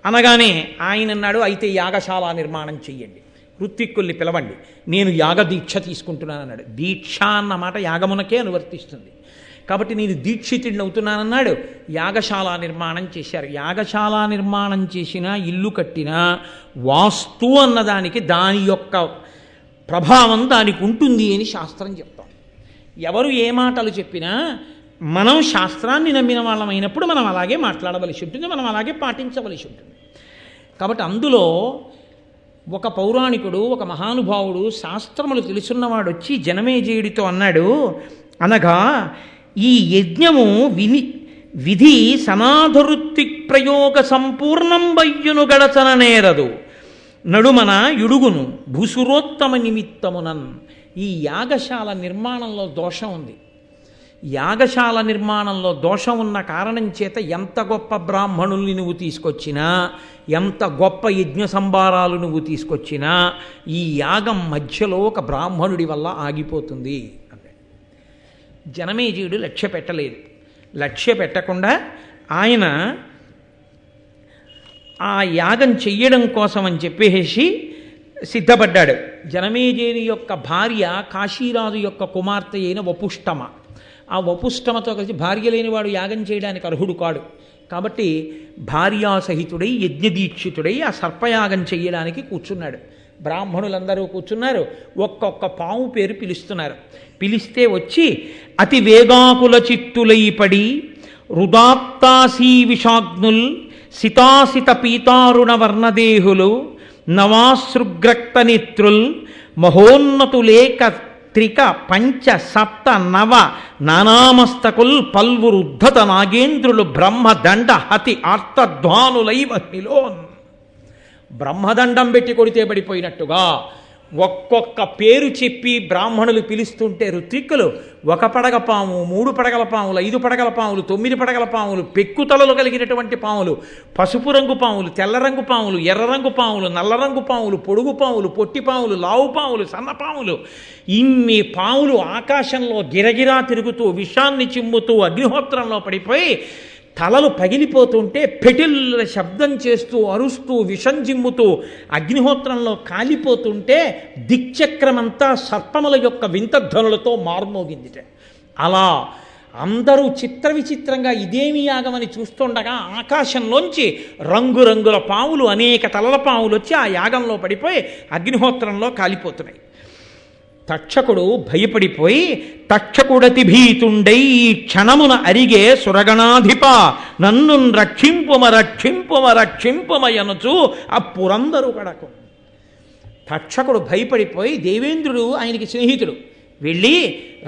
అనగానే ఆయన అన్నాడు, అయితే యాగశాల నిర్మాణం చెయ్యండి, ఋత్విక్కుల్ని పిలవండి, నేను యాగదీక్ష తీసుకుంటున్నాను అన్నాడు. దీక్ష అన్న మాట యాగమునకే అనువర్తిస్తుంది కాబట్టి నేను దీక్షితుడిని అవుతున్నానన్నాడు. యాగశాల నిర్మాణం చేశారు. యాగశాల నిర్మాణం చేసినా, ఇల్లు కట్టినా వాస్తు అన్నదానికి దాని యొక్క ప్రభావం దానికి ఉంటుంది అని శాస్త్రం చెప్తాం. ఎవరు ఏ మాటలు చెప్పినా మనం శాస్త్రాన్ని నమ్మిన వాళ్ళమైనప్పుడు మనం అలాగే మాట్లాడవలసి ఉంటుంది, మనం అలాగే పాటించవలసి ఉంటుంది. కాబట్టి అందులో ఒక పౌరాణికుడు, ఒక మహానుభావుడు, శాస్త్రములు తెలుసున్నవాడు వచ్చి జనమేజయుడితో అన్నాడు, అనగా ఈ యజ్ఞము విధి సనాధరుత్తి ప్రయోగ సంపూర్ణం వయ్యును గడచన నేరదు నడుమన యుడుగును భూసురోత్తమ నిమిత్తమునన్. ఈ యాగశాల నిర్మాణంలో దోషం ఉంది. యాగశాల నిర్మాణంలో దోషం ఉన్న కారణం చేత ఎంత గొప్ప బ్రాహ్మణుల్ని నువ్వు తీసుకొచ్చినా, ఎంత గొప్ప యజ్ఞ సంభారాలు నువ్వు తీసుకొచ్చినా ఈ యాగం మధ్యలో ఒక బ్రాహ్మణుడి వల్ల ఆగిపోతుంది అంటే. జనమేజయుడు లక్ష్య పెట్టలేదు. లక్ష్య పెట్టకుండా ఆయన ఆ యాగం చెయ్యడం కోసం అని చెప్పేసి సిద్ధపడ్డాడు. జనమేజయుని యొక్క భార్య కాశీరాజు యొక్క కుమార్తె అయిన వపుష్టమ. ఆ వపుష్టమతో కలిసి భార్య లేనివాడు యాగం చేయడానికి అర్హుడు కాడు. కాబట్టి భార్యాసహితుడై యజ్ఞదీక్షితుడై ఆ సర్పయాగం చెయ్యడానికి కూర్చున్నాడు. బ్రాహ్మణులందరూ కూర్చున్నారు. ఒక్కొక్క పాము పేరు పిలుస్తున్నారు. పిలిస్తే వచ్చి అతి వేగాకుల చిత్తులై పడి రుదాత్తాసీ విషాగ్నుల్ సితాసిత పీతారుణ వర్ణదేహులు నవాశ్రుగ్రక్త నేత్రుల్ మహోన్నతులేక త్రిక పంచ సప్త నవ నానామస్తకుల్ పల్వురుద్ధత నాగేంద్రులు బ్రహ్మదండ హతి ఆర్తధ్వానులైవ మిలోన్. బ్రహ్మదండం పెట్టి కొడితే పడిపోయినట్టుగా ఒక్కొక్క పేరు చెప్పి బ్రాహ్మణులు పిలుస్తుంటే ఋత్విక్కులు 1 పడగ పాము, 3 పడగల పాములు, 5 పడగల పాములు, 9 పడగల పాములు, పెక్కుతలలు కలిగినటువంటి పాములు, పసుపు రంగు పాములు, తెల్ల రంగు పాములు, ఎర్ర రంగు పాములు, నల్ల రంగు పాములు, పొడుగు పాములు, పొట్టి పాములు, లావు పాములు, సన్న పాములు, ఇన్ని పాములు ఆకాశంలో గిరగిరా తిరుగుతూ విషాన్ని చిమ్ముతూ అగ్నిహోత్రంలో పడిపోయి తలలు పగిలిపోతుంటే పెటిల్ల శబ్దం చేస్తూ అరుస్తూ విషం జిమ్ముతూ అగ్నిహోత్రంలో కాలిపోతుంటే దిక్చక్రమంతా సర్పముల యొక్క వింతధ్వనులతో మార్మోగిందిట. అలా అందరూ చిత్ర విచిత్రంగా ఇదేమి యాగమని చూస్తుండగా ఆకాశంలోంచి రంగురంగుల పాములు, అనేక తలల పాములు వచ్చి ఆ యాగంలో పడిపోయి అగ్నిహోత్రంలో కాలిపోతున్నాయి. తక్షకుడు భయపడిపోయి తక్షకుడతి భీతుండై ఈ క్షణమున అరిగే సురగణాధిప నన్ను రక్షింపుమయనుచు ఆ పురందరు కడకు. తక్షకుడు భయపడిపోయి, దేవేంద్రుడు ఆయనకి స్నేహితుడు, వెళ్ళి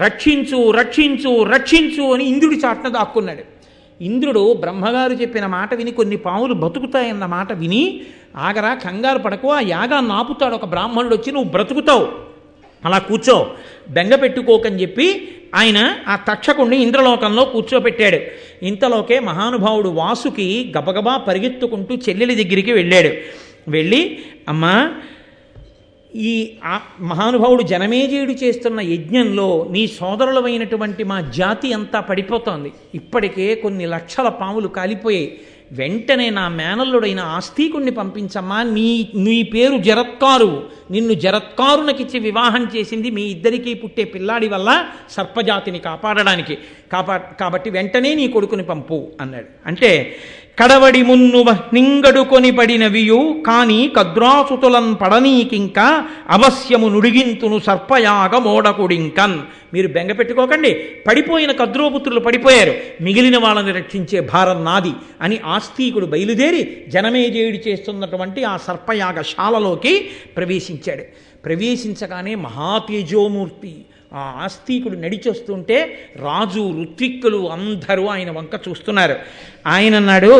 రక్షించు రక్షించు రక్షించు అని ఇంద్రుడి చాటున దాక్కున్నాడు. ఇంద్రుడు బ్రహ్మగారు చెప్పిన మాట విని కొన్ని పాములు బతుకుతాయన్న మాట విని, ఆగరా కంగారు పడకు, ఆ యాగాన్ని ఆపుతాడు ఒక బ్రాహ్మణుడు వచ్చి, నువ్వు బ్రతుకుతావు, అలా కూర్చో, బెంగ పెట్టుకోకని చెప్పి ఆయన ఆ తక్షకుణ్ణి ఇంద్రలోకంలో కూర్చోపెట్టాడు. ఇంతలోకే మహానుభావుడు వాసుకి గబగబా పరిగెత్తుకుంటూ చెల్లెలి దగ్గరికి వెళ్ళాడు. వెళ్ళి, అమ్మా, ఈ మహానుభావుడు జనమేజయుడు చేస్తున్న యజ్ఞంలో నీ సోదరులమైనటువంటి మా జాతి అంతా పడిపోతోంది, ఇప్పటికే కొన్ని లక్షల పాములు కాలిపోయాయి, వెంటనే నా మేనల్లుడైన ఆస్తికుణ్ణి పంపించమ్మా, నీ పేరు జరత్కారు, నిన్ను జరత్కారునకిచ్చి వివాహం చేసింది మీ ఇద్దరికీ పుట్టే పిల్లాడి వల్ల సర్పజాతిని కాపాడడానికి, కాబట్టి వెంటనే నీ కొడుకుని పంపు అన్నాడు. అంటే కడవడి మున్ను నింగడుకొని పడినవియు కాని కద్రాసుతులన్ పడనీకింక అవశ్యము నుడిగింతును సర్పయాగ మోడకుడింకన్. మీరు బెంగ పెట్టుకోకండి, పడిపోయిన కద్రోపుత్రులు పడిపోయారు, మిగిలిన వాళ్ళని రక్షించే భారం నాది అని ఆస్తికుడు బయలుదేరి జనమేజయుడు చేస్తున్నటువంటి ఆ సర్పయాగశాలలోకి ప్రవేశించాడు. ప్రవేశించగానే మహాతేజోమూర్తి ఆ ఆస్తికుడు నడిచొస్తుంటే రాజు, ఋత్విక్కులు అందరూ ఆయన వంక చూస్తున్నారు. ఆయన అన్నాడు,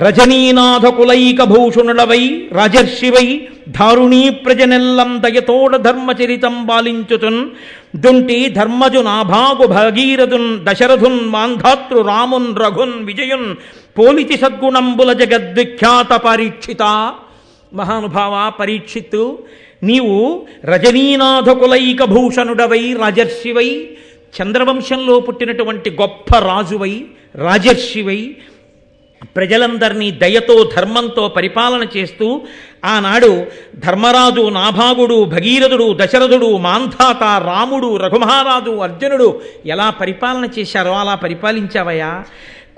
రజనీనాథ కులైక భూషణుడవై రాజర్షివై దారుణీ ప్రజనెల్లం దయతోడ ధర్మచరితం బాలించుతున్ దుంటి ధర్మజు నాభాగు భగీరథున్ దశరథున్ మాంధాతృ రామున్ రఘున్ విజయున్ పోలితి సద్గుణంబుల జగద్విఖ్యాత పరీక్షిత. మహానుభావ పరీక్షిత్తు, నీవు రజనీనాథ కులైక భూషణుడవై రాజర్షివై, చంద్రవంశంలో పుట్టినటువంటి గొప్ప రాజువై రాజర్షివై ప్రజలందరినీ దయతో ధర్మంతో పరిపాలన చేస్తూ ఆనాడు ధర్మరాజు, నాభాగుడు, భగీరథుడు, దశరథుడు, మాంధాత, రాముడు, రఘుమహారాజు, అర్జునుడు ఎలా పరిపాలన చేశారో అలా పరిపాలించావయ్యా.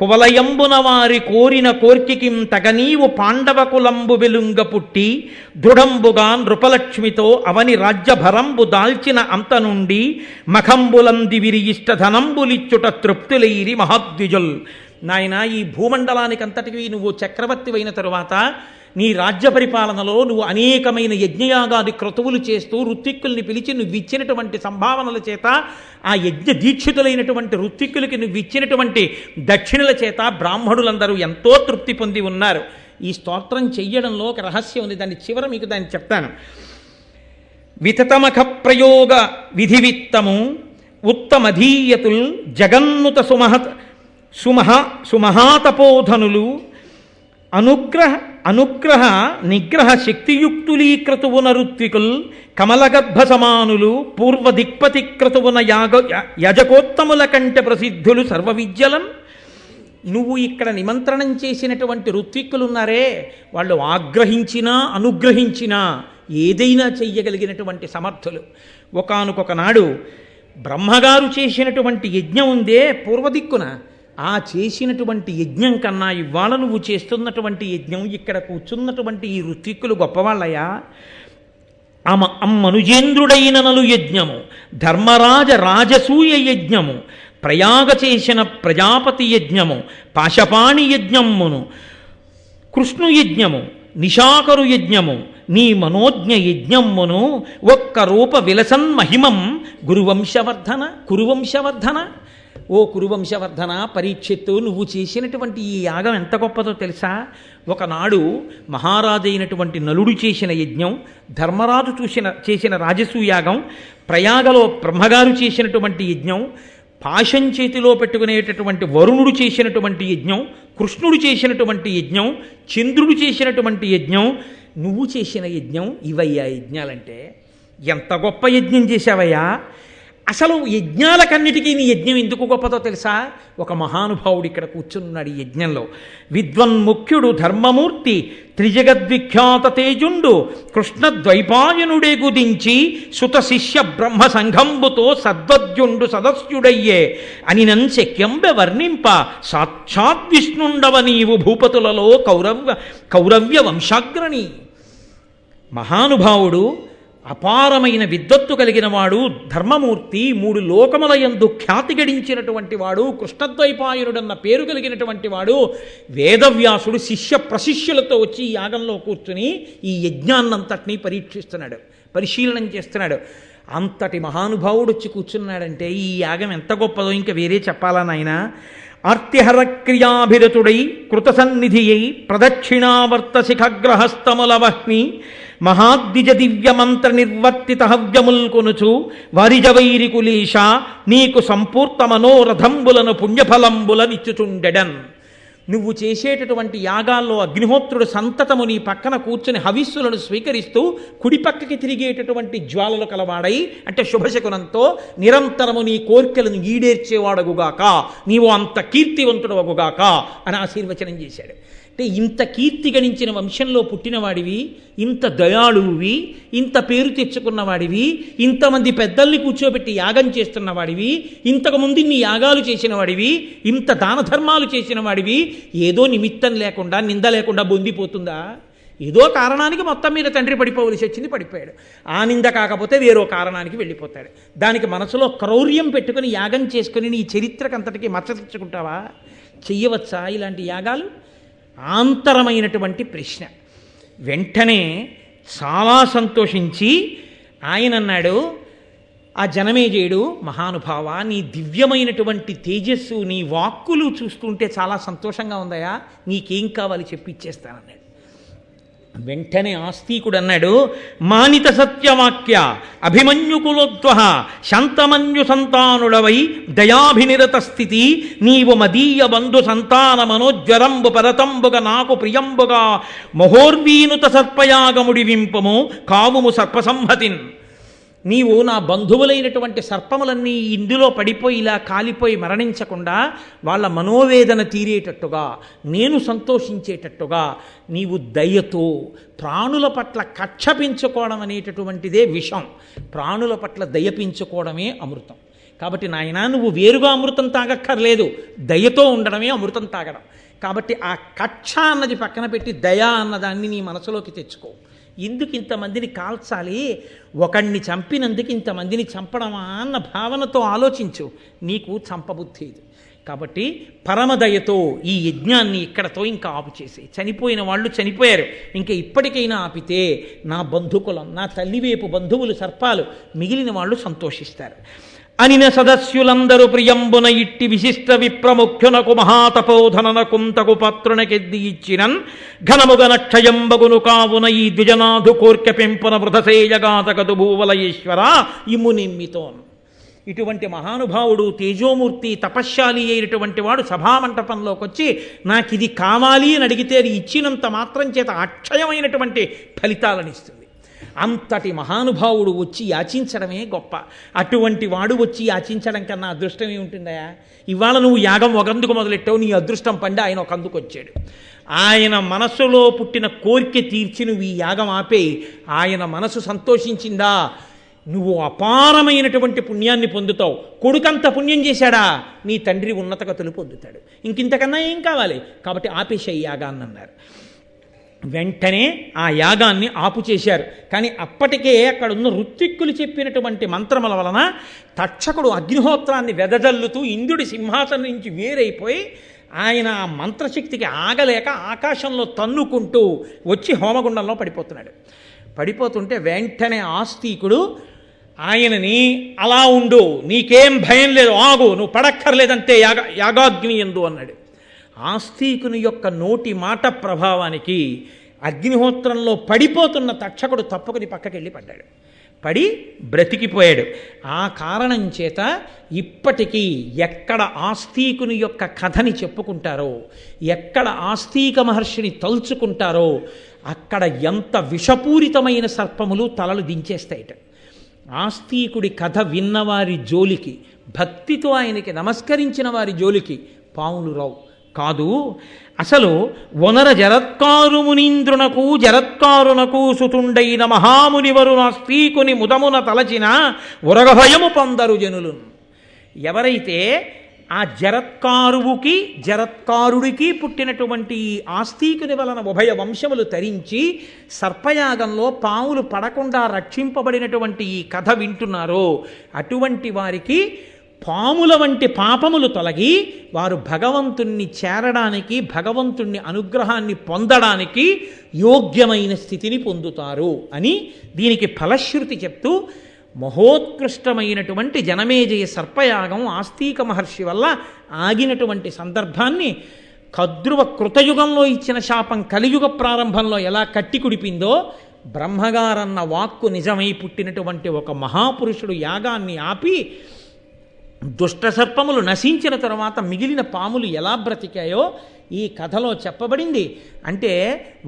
కువలయంబున వారి కోరిన కోర్కికిం తగనీవు పాండవకులంబు వెలుంగ పుట్టి దృఢంబుగా నృపలక్ష్మితో అవని రాజ్యభరంబు దాల్చిన అంత నుండి మఖంబులంది విరియిష్ట ధనంబులిచ్చుట తృప్తులైరి మహాద్విజుల్. నాయన, ఈ భూమండలానికంతటికి నువ్వు చక్రవర్తివైన తరువాత నీ రాజ్య పరిపాలనలో నువ్వు అనేకమైన యజ్ఞయాగాది క్రతువులు చేస్తూ ఋత్విక్కుల్ని పిలిచి నువ్వు ఇచ్చినటువంటి సంభావనల చేత, ఆ యజ్ఞ దీక్షితులైనటువంటి ఋత్విక్కులకి నువ్వు ఇచ్చినటువంటి దక్షిణల చేత బ్రాహ్మణులందరూ ఎంతో తృప్తి పొంది ఉన్నారు. ఈ స్తోత్రం చెయ్యడంలో ఒక రహస్యం ఉంది, దాని చివర మీకు దాన్ని చెప్తాను. వితతమఖ ప్రయోగ విధివిత్తము ఉత్తమధీయతుల్ జగన్నుత సుమహాతపోధనులు అనుగ్రహ నిగ్రహ శక్తియుక్తులీక్రతువున ఋత్వికుల్ కమలగర్భ సమానులు పూర్వ దిక్పతి క్రతువున యజకోత్తముల కంటే ప్రసిద్ధులు సర్వ విద్యలం. నువ్వు ఇక్కడ నిమంత్రణం చేసినటువంటి ఋత్విక్కులున్నారే, వాళ్ళు ఆగ్రహించినా అనుగ్రహించినా ఏదైనా చెయ్యగలిగినటువంటి సమర్థులు. ఒకానొక నాడు బ్రహ్మగారు చేసినటువంటి యజ్ఞం ఉందే పూర్వదిక్కున, ఆ చేసినటువంటి యజ్ఞం కన్నా ఇవాళ నువ్వు చేస్తున్నటువంటి యజ్ఞం, ఇక్కడ కూర్చున్నటువంటి ఈ ఋత్విక్కులు గొప్పవాళ్ళయ్యా. అమ్మనుజేంద్రుడైన నలు యజ్ఞము ధర్మరాజ రాజసూయ యజ్ఞము ప్రయాగ చేసిన ప్రజాపతి యజ్ఞము, పాశపాణి యజ్ఞమును, కృష్ణు యజ్ఞము, నిశాకరు యజ్ఞము, నీ మనోజ్ఞ యజ్ఞమును ఒక్క రూప విలసన్ మహిమం గురువంశవర్ధన కురువంశవర్ధన. ఓ కురువంశవర్ధన, పరీక్షిత్తు, నువ్వు చేసినటువంటి ఈ యాగం ఎంత గొప్పదో తెలుసా? ఒకనాడు మహారాజు అయినటువంటి నలుడు చేసిన యజ్ఞం, ధర్మరాజు చేసిన రాజసూయాగం, ప్రయాగలో బ్రహ్మగారు చేసినటువంటి యజ్ఞం, పాశం చేతిలో పెట్టుకునేటటువంటి వరుణుడు చేసినటువంటి యజ్ఞం, కృష్ణుడు చేసినటువంటి యజ్ఞం, చంద్రుడు చేసినటువంటి యజ్ఞం, నువ్వు చేసిన యజ్ఞం, ఇవయ్యా యజ్ఞాలంటే. ఎంత గొప్ప యజ్ఞం చేశావయ్యా! అసలు యజ్ఞాలకన్నిటికీ నీ యజ్ఞం ఎందుకు గొప్పదో తెలుసా? ఒక మహానుభావుడు ఇక్కడ కూర్చున్నాడు ఈ యజ్ఞంలో. విద్వన్ముఖ్యుడు ధర్మమూర్తి త్రిజగద్విఖ్యాత తేజుండు కృష్ణద్వైపాయనుడే గుదించి సుత శిష్య బ్రహ్మ సంఘంబుతో సద్వద్యుండు సదస్యుడయ్యే అని శక్యంబె వర్ణింప సాక్షాత్ విష్ణుండవ నీవు భూపతులలో కౌరవ్య వంశాగ్రణి. మహానుభావుడు, అపారమైన విద్వత్తు కలిగిన వాడు, ధర్మమూర్తి, 3 లోకములయందు ఖ్యాతి గడించినటువంటి వాడు, కృష్ణద్వైపాయనుడన్న పేరు కలిగినటువంటి వాడు, వేదవ్యాసుడు శిష్య ప్రశిష్యులతో వచ్చి ఈ యాగంలో కూర్చుని ఈ యజ్ఞాన్నంతటినీ పరీక్షిస్తున్నాడు, పరిశీలనం చేస్తున్నాడు. అంతటి మహానుభావుడు వచ్చి కూర్చున్నాడంటే ఈ యాగం ఎంత గొప్పదో ఇంకా వేరే చెప్పాలా నాయనా? ఆర్తిహర క్రియాభిరతుడై కృతసన్నిధియై ప్రదక్షిణావర్త శిఖగ్రహస్తముల వహ్ని మహాద్విజ దివ్య మంత్ర నిర్వర్తిత హవ్యముల్కొనుచు వారిజవైరి కులీష నీకు సంపూర్త మనోరథంబులను పుణ్యఫలంబులనిచ్చుచుండెడన్. నువ్వు చేసేటటువంటి యాగాల్లో అగ్నిహోత్రుడు సంతతము నీ పక్కన కూర్చుని హవిస్సులను స్వీకరిస్తూ కుడిపక్కకి తిరిగేటటువంటి జ్వాలలు కలవాడై, అంటే శుభశకునంతో నిరంతరము నీ కోరికలను ఈడేర్చేవాడగుగాక, నీవు అంత కీర్తివంతుడవగుగాక అని ఆశీర్వచనం చేశాడు. అంటే ఇంత కీర్తి గణించిన వంశంలో పుట్టినవాడివి, ఇంత దయాళువి, ఇంత పేరు తెచ్చుకున్నవాడివి, ఇంతమంది పెద్దల్ని కూర్చోబెట్టి యాగం చేస్తున్నవాడివి, ఇంతకుముందు ఇన్ని యాగాలు చేసిన వాడివి, ఇంత దాన ధర్మాలు చేసిన వాడివి, ఏదో నిమిత్తం లేకుండా నింద లేకుండా బొందిపోతుందా? ఏదో కారణానికి మొత్తం మీద తండ్రి పడిపోవలసి వచ్చింది, పడిపోయాడు. ఆ నింద కాకపోతే వేరో కారణానికి వెళ్ళిపోతాడు. దానికి మనసులో క్రౌర్యం పెట్టుకుని యాగం చేసుకుని నీ చరిత్రకంతటికి మచ్చ తెచ్చుకుంటావా? చెయ్యవచ్చా ఇలాంటి యాగాలు? ఆంతరమైనటువంటి ప్రశ్న. వెంటనే చాలా సంతోషించి ఆయన అన్నాడు, ఆ జనమేజయుడు, మహానుభావ, నీ దివ్యమైనటువంటి తేజస్సు, నీ వాక్కులు చూస్తుంటే చాలా సంతోషంగా ఉందయా, నీకేం కావాలి చెప్పి ఇచ్చేస్తానన్నాడు. వెంటనే ఆస్తికుడు అన్నాడు, మానిత సత్యవాక్య అభిమన్యుకులోద్వహ శాంతమన్యు సంతానుడవై దయాభినిరత స్థితి నీవు మదీయ బంధు సంతాన మనోజ్వరంబు పరతంబుగ నాకు ప్రియంబుగా మహోర్వీనుత సర్పయాగముడి వింపము కావుము సర్పసంహతిన్. నీవు నా బంధువులైనటువంటి సర్పములన్నీ ఇందులో పడిపోయి ఇలా కాలిపోయి మరణించకుండా వాళ్ళ మనోవేదన తీరేటట్టుగా, నేను సంతోషించేటట్టుగా నీవు దయతో, ప్రాణుల పట్ల కక్ష పెంచుకోవడం అనేటటువంటిదే విషం, ప్రాణుల పట్ల దయ పెంచుకోవడమే అమృతం. కాబట్టి నాయనా, నువ్వు వేరుగా అమృతం తాగక్కర్లేదు, దయతో ఉండడమే అమృతం తాగడం. కాబట్టి ఆ కక్ష అన్నది పక్కన పెట్టి దయ అన్నదాన్ని నీ మనసులోకి తెచ్చుకో. ఎందుకు ఇంతమందిని కాల్చాలి, ఒకణ్ణి చంపినందుకు ఇంతమందిని చంపడమా అన్న భావనతో ఆలోచించు, నీకు చంపబుద్ధి ఇది. కాబట్టి పరమదయతో ఈ యజ్ఞాన్ని ఇక్కడతో ఇంకా ఆపు చేసి, చనిపోయిన వాళ్ళు చనిపోయారు, ఇంకా ఇప్పటికైనా ఆపితే నా బంధుకులం, నా తల్లివేపు బంధువులు సర్పాలు, మిగిలిన వాళ్ళు సంతోషిస్తారు. అనిన సదస్యులందరూ ప్రియంబున ఇట్టి విశిష్ట విప్రముఖ్యునకు మహాతపోధననకుంతకు పాత్రునకెద్ది ఇచ్చినన్ ఘనముగన క్షయంబగును కావున ఈ ద్విజనాథు కోర్కె పెంపున వృధసేయగాతగదు భూవలయేశ్వర ఇమ్ము నిమ్మితోన్. ఇటువంటి మహానుభావుడు, తేజోమూర్తి, తపశ్శాలి అయినటువంటి వాడు సభామంటపంలోకి వచ్చి నాకు ఇది కావాలి అని అడిగితే అది ఇచ్చినంత మాత్రం చేత అక్షయమైనటువంటి ఫలితాలనిస్తుంది. అంతటి మహానుభావుడు వచ్చి యాచించడమే గొప్ప. అటువంటి వాడు వచ్చి యాచించడం కన్నా అదృష్టం ఏముంటుందయా? ఇవాళ నువ్వు యాగం ఒకందుకు మొదలెట్టావు, నీ అదృష్టం పండి ఆయన ఒకందుకు వచ్చాడు. ఆయన మనస్సులో పుట్టిన కోరిక తీర్చి నువ్వు ఈ యాగం ఆపేయి. ఆయన మనసు సంతోషించిందా, నువ్వు అపారమైనటువంటి పుణ్యాన్ని పొందుతావు. కొడుకంత పుణ్యం చేశాడా, నీ తండ్రి ఉన్నత గతులు పొందుతాడు. ఇంకింతకన్నా ఏం కావాలి? కాబట్టి ఆపేశయ్యాగా అని అన్నారు. వెంటనే ఆ యాగాన్ని ఆపు చేశారు. కానీ అప్పటికే అక్కడ ఉన్న ఋత్విక్కులు చెప్పినటువంటి మంత్రముల వలన తక్షకుడు అగ్నిహోత్రాన్ని వెదజల్లుతూ ఇంద్రుడి సింహాసనం నుంచి వేరైపోయి ఆయన ఆ మంత్రశక్తికి ఆగలేక ఆకాశంలో తన్నుకుంటూ వచ్చి హోమగుండంలో పడిపోతున్నాడు. పడిపోతుంటే వెంటనే ఆస్తికుడు ఆయనని అలా ఉండు, నీకేం భయం లేదు, ఆగు, నువ్వు పడక్కర్లేదంతే యాగాగ్ని ఎందు అన్నాడు. ఆస్తికుని యొక్క నోటి మాట ప్రభావానికి అగ్నిహోత్రంలో పడిపోతున్న తక్షకుడు తప్పుకుని పక్కకెళ్ళి పడ్డాడు. పడి బ్రతికిపోయాడు. ఆ కారణం చేత ఇప్పటికీ ఎక్కడ ఆస్తికుని యొక్క కథని చెప్పుకుంటారో, ఎక్కడ ఆస్తిక మహర్షిని తలుచుకుంటారో అక్కడ ఎంత విషపూరితమైన సర్పములు తలలు దించేస్తాయిట. ఆస్తికుడి కథ విన్నవారి జోలికి, భక్తితో ఆయనకి నమస్కరించిన వారి జోలికి పాములు రావు కాదు. అసలు వనర జరత్కారు మునీంద్రునకు జరత్కారునకు సుతుండైన మహామునివరు నాస్తికుని ముదమున తలచిన ఉరగభయము పొందరు జనులు. ఎవరైతే ఆ జరత్కారువుకి జరత్కారుడికి పుట్టినటువంటి ఆస్తికుని వలన ఉభయ వంశములు తరించి సర్పయాగంలో పాములు పడకుండా రక్షింపబడినటువంటి ఈ కథ వింటున్నారో అటువంటి వారికి పాముల వంటి పాపములు తొలగి వారు భగవంతుణ్ణి చేరడానికి, భగవంతుణ్ణి అనుగ్రహాన్ని పొందడానికి యోగ్యమైన స్థితిని పొందుతారు అని దీనికి ఫలశ్రుతి చెప్తూ మహోత్కృష్టమైనటువంటి జనమేజయ సర్పయాగం ఆస్తిక మహర్షి వల్ల ఆగినటువంటి సందర్భాన్ని కద్రువ కృతయుగంలో ఇచ్చిన శాపం కలియుగ ప్రారంభంలో ఎలా కట్టి కుడిపిందో, బ్రహ్మగారన్న వాక్కు నిజమై పుట్టినటువంటి ఒక మహాపురుషుడు యాగాన్ని ఆపి దుష్ట సర్పములు నశించిన తర్వాత మిగిలిన పాములు ఎలా బ్రతికాయో ఈ కథలో చెప్పబడింది. అంటే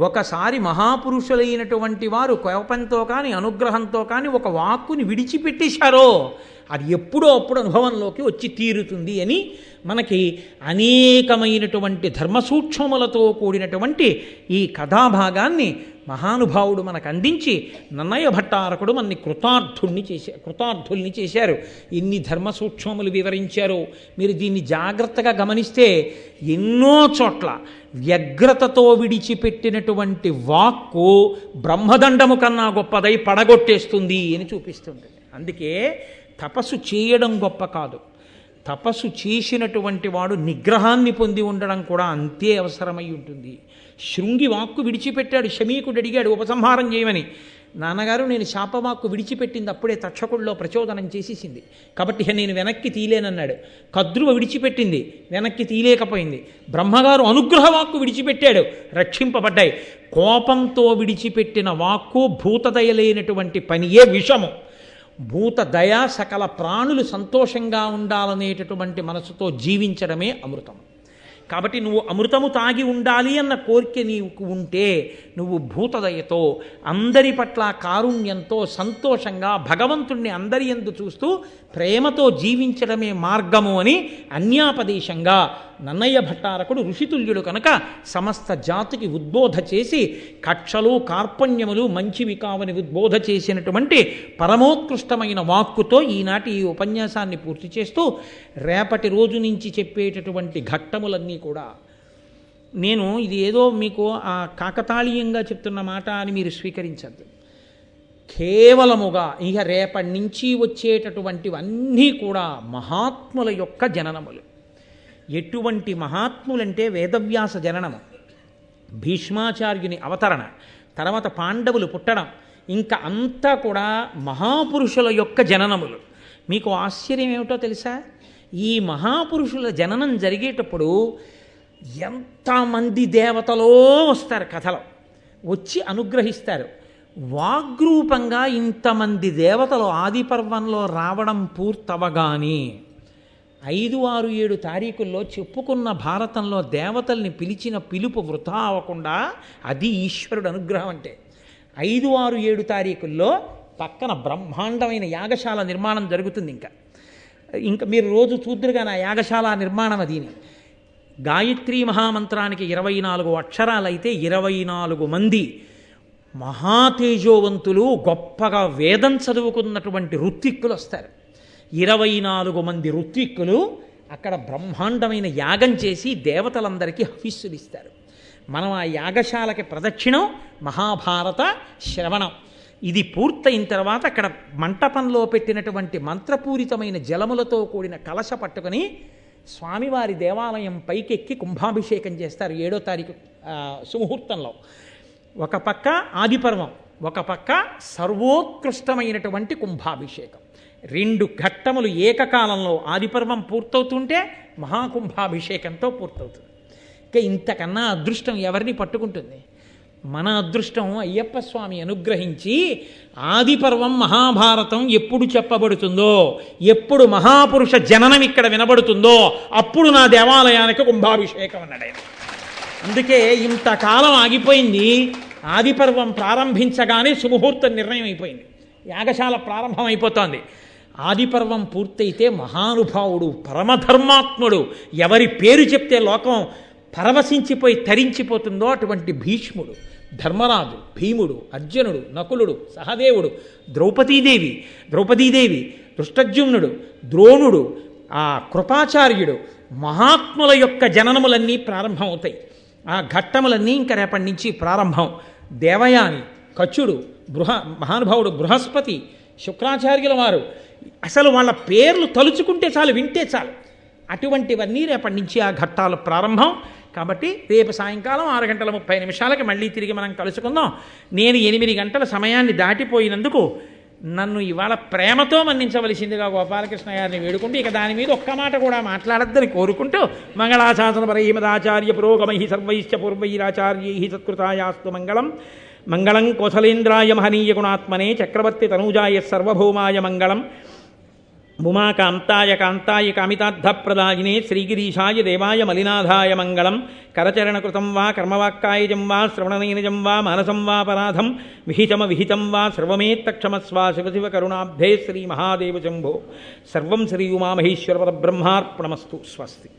ఒకసారి మహాపురుషులైనటువంటి వారు కోపంతో కానీ అనుగ్రహంతో కానీ ఒక వాక్కుని విడిచిపెట్టేశారో అది ఎప్పుడో అప్పుడు అనుభవంలోకి వచ్చి తీరుతుంది అని మనకి అనేకమైనటువంటి ధర్మసూక్ష్మములతో కూడినటువంటి ఈ కథాభాగాన్ని మహానుభావుడు మనకు అందించి నన్నయ్య భట్టారకుడు మనని కృతార్థుల్ని చేశారు. ఇన్ని ధర్మసూక్ష్మములు వివరించారు. మీరు దీన్ని జాగ్రత్తగా గమనిస్తే ఎన్నో చోట్ల వ్యగ్రతతో విడిచిపెట్టినటువంటి వాక్కు బ్రహ్మదండము కన్నా గొప్పదై పడగొట్టేస్తుంది అని చూపిస్తుంది. అందుకే తపస్సు చేయడం గొప్ప కాదు, తపస్సు చేసినటువంటి వాడు నిగ్రహాన్ని పొంది ఉండడం కూడా అంతే అవసరమై ఉంటుంది. శృంగి వాక్కు విడిచిపెట్టాడు, శమీకుడు అడిగాడు ఉపసంహారం చేయమని. నాన్నగారు నేను శాపవాక్కు విడిచిపెట్టింది అప్పుడే తక్షకుడిలో ప్రచోదనం చేసేసింది, కాబట్టి నేను వెనక్కి తీలేనన్నాడు. కద్రువ విడిచిపెట్టింది, వెనక్కి తీలేకపోయింది. బ్రహ్మగారు అనుగ్రహ వాక్కు విడిచిపెట్టాడు, రక్షింపబడ్డాయి. కోపంతో విడిచిపెట్టిన వాక్కు భూతదయలేనటువంటి పనియే విషము. భూతదయ సకల ప్రాణులు సంతోషంగా ఉండాలనేటటువంటి మనసుతో జీవించడమే అమృతం. కాబట్టి నువ్వు అమృతము తాగి ఉండాలి అన్న కోరిక నీకు ఉంటే నువ్వు భూతదయతో, అందరి పట్ల కారుణ్యంతో, సంతోషంగా భగవంతుణ్ణి అందరి యందు చూస్తూ ప్రేమతో జీవించడమే మార్గము అని అన్యాపదేశంగా నన్నయ్య భట్టారకుడు ఋషితుల్యుడు కనుక సమస్త జాతికి ఉద్బోధ చేసి కక్షలు కార్పణ్యములు మంచివి కావని ఉద్బోధ చేసినటువంటి పరమోత్కృష్టమైన వాక్కుతో ఈనాటి ఈ ఉపన్యాసాన్ని పూర్తి చేస్తూ రేపటి రోజు నుంచి చెప్పేటటువంటి ఘట్టములన్నీ కూడా నేను ఇది ఏదో మీకు ఆ కాకతాళీయంగా చెప్తున్న మాట అని మీరు స్వీకరించద్దు. కేవలముగా ఇక రేపటి నుంచి వచ్చేటటువంటివన్నీ కూడా మహాత్ముల యొక్క జననములు. ఎటువంటి మహాత్ములంటే వేదవ్యాస జననము, భీష్మాచార్యుని అవతరణ, తర్వాత పాండవులు పుట్టడం, ఇంకా అంతా కూడా మహాపురుషుల యొక్క జననములు. మీకు ఆశ్చర్యం ఏమిటో తెలుసా? ఈ మహాపురుషుల జననం జరిగేటప్పుడు ఎంతమంది దేవతలో వస్తారు, కథలో వచ్చి అనుగ్రహిస్తారు. వాగ్రూపంగా ఇంతమంది దేవతలు ఆది పర్వంలో రావడం పూర్తవగానే 5, 6, 7 తారీఖుల్లో చెప్పుకున్న భారతంలో దేవతల్ని పిలిచిన పిలుపు వృథా అవ్వకుండా అది ఈశ్వరుడు అనుగ్రహం. అంటే 5, 6, 7 తారీఖుల్లో పక్కన బ్రహ్మాండమైన యాగశాల నిర్మాణం జరుగుతుంది. ఇంకా మీరు రోజు చూద్దురుగా నా యాగశాల నిర్మాణం అదిని. గాయత్రీ మహామంత్రానికి 24 అక్షరాలైతే 24 మంది మహాతేజోవంతులు గొప్పగా వేదం చదువుకున్నటువంటి ఋత్విక్కులు వస్తారు. 24 మంది ఋత్విక్కులు అక్కడ బ్రహ్మాండమైన యాగం చేసి దేవతలందరికీ హవిస్సులు ఇస్తారు. మనం ఆ యాగశాలకి ప్రదక్షిణం, మహాభారత శ్రవణం. ఇది పూర్తయిన తర్వాత అక్కడ మంటపంలో పెట్టినటువంటి మంత్రపూరితమైన జలములతో కూడిన కలశ పట్టుకొని స్వామివారి దేవాలయం పైకెక్కి కుంభాభిషేకం చేస్తారు 7వ తారీఖు సుముహూర్తంలో. ఒక పక్క ఆదిపర్వం, ఒక పక్క సర్వోత్కృష్టమైనటువంటి కుంభాభిషేకం. 2 ఘట్టములు ఏకకాలంలో ఆదిపర్వం పూర్తవుతుంటే మహాకుంభాభిషేకంతో పూర్తవుతుంది. ఇక ఇంతకన్నా అదృష్టం ఎవరిని పట్టుకుంటుంది? మన అదృష్టం అయ్యప్ప స్వామి అనుగ్రహించి ఆదిపర్వం మహాభారతం ఎప్పుడు చెప్పబడుతుందో, ఎప్పుడు మహాపురుష జననం ఇక్కడ వినబడుతుందో అప్పుడు నా దేవాలయానికి కుంభాభిషేకం అన్నాడు ఆయన. అందుకే ఇంతకాలం ఆగిపోయింది. ఆదిపర్వం ప్రారంభించగానే సుముహూర్తం నిర్ణయం అయిపోయింది, యాగశాల ప్రారంభం అయిపోతోంది. ఆదిపర్వం పూర్తయితే మహానుభావుడు, పరమధర్మాత్ముడు, ఎవరి పేరు చెప్తే లోకం పరవశించిపోయి తరించిపోతుందో అటువంటి భీష్ముడు, ధర్మరాజు, భీముడు, అర్జునుడు, నకులుడు, సహదేవుడు, ద్రౌపదీదేవి, దుష్టజ్యుమ్నుడు, ద్రోణుడు, ఆ కృపాచార్యుడు, మహాత్ముల యొక్క జననములన్నీ ప్రారంభమవుతాయి. ఆ ఘట్టములన్నీ ఇంకా రేపటి నుంచి ప్రారంభం. దేవయాని, కచుడు, మహానుభావుడు బృహస్పతి, శుక్రాచార్యుల వారు, అసలు వాళ్ళ పేర్లు తలుచుకుంటే చాలు, వింటే చాలు. అటువంటివన్నీ రేపటి నుంచి ఆ ఘట్టాలు ప్రారంభం. కాబట్టి రేపు సాయంకాలం 6:30 మళ్ళీ తిరిగి మనం కలుసుకుందాం. నేను 8 గంటల సమయాన్ని దాటిపోయినందుకు నన్ను ఇవాళ ప్రేమతో మన్నించవలసిందిగా గోపాలకృష్ణ గారిని వేడుకుంటూ ఇక దాని మీద ఒక్క మాట కూడా మాట్లాడద్దని కోరుకుంటూ, మంగళాశాసన పరైమదాచార్య పురోగమై సర్వైశ్చ పూర్వైరాచార్యై సత్కృతాయాస్తు మంగళం. మంగళం కోసలేంద్రాయ మహనీయ గుణాత్మనే చక్రవర్తి తనూజాయ సర్వభౌమాయ మంగళం. ఉమాకాంతాయ కాంతాయ కామితార్థప్రదాయినే శ్రీగిరీశాయ దేవాయ మలినాథాయ మంగళం. కరచరణకృతం వా కర్మవాక్కాయజం వా శ్రవణనైనజం వా మానసం వా పరాధం విహితం వా సర్వమేత్తక్షమస్వ. శివ కరుణాబ్ధే శ్రీ మహాదేవ శంభో. సర్వం శ్రీ ఉమామహేశ్వర పరబ్రహ్మార్పణమస్తు. స్వస్తి.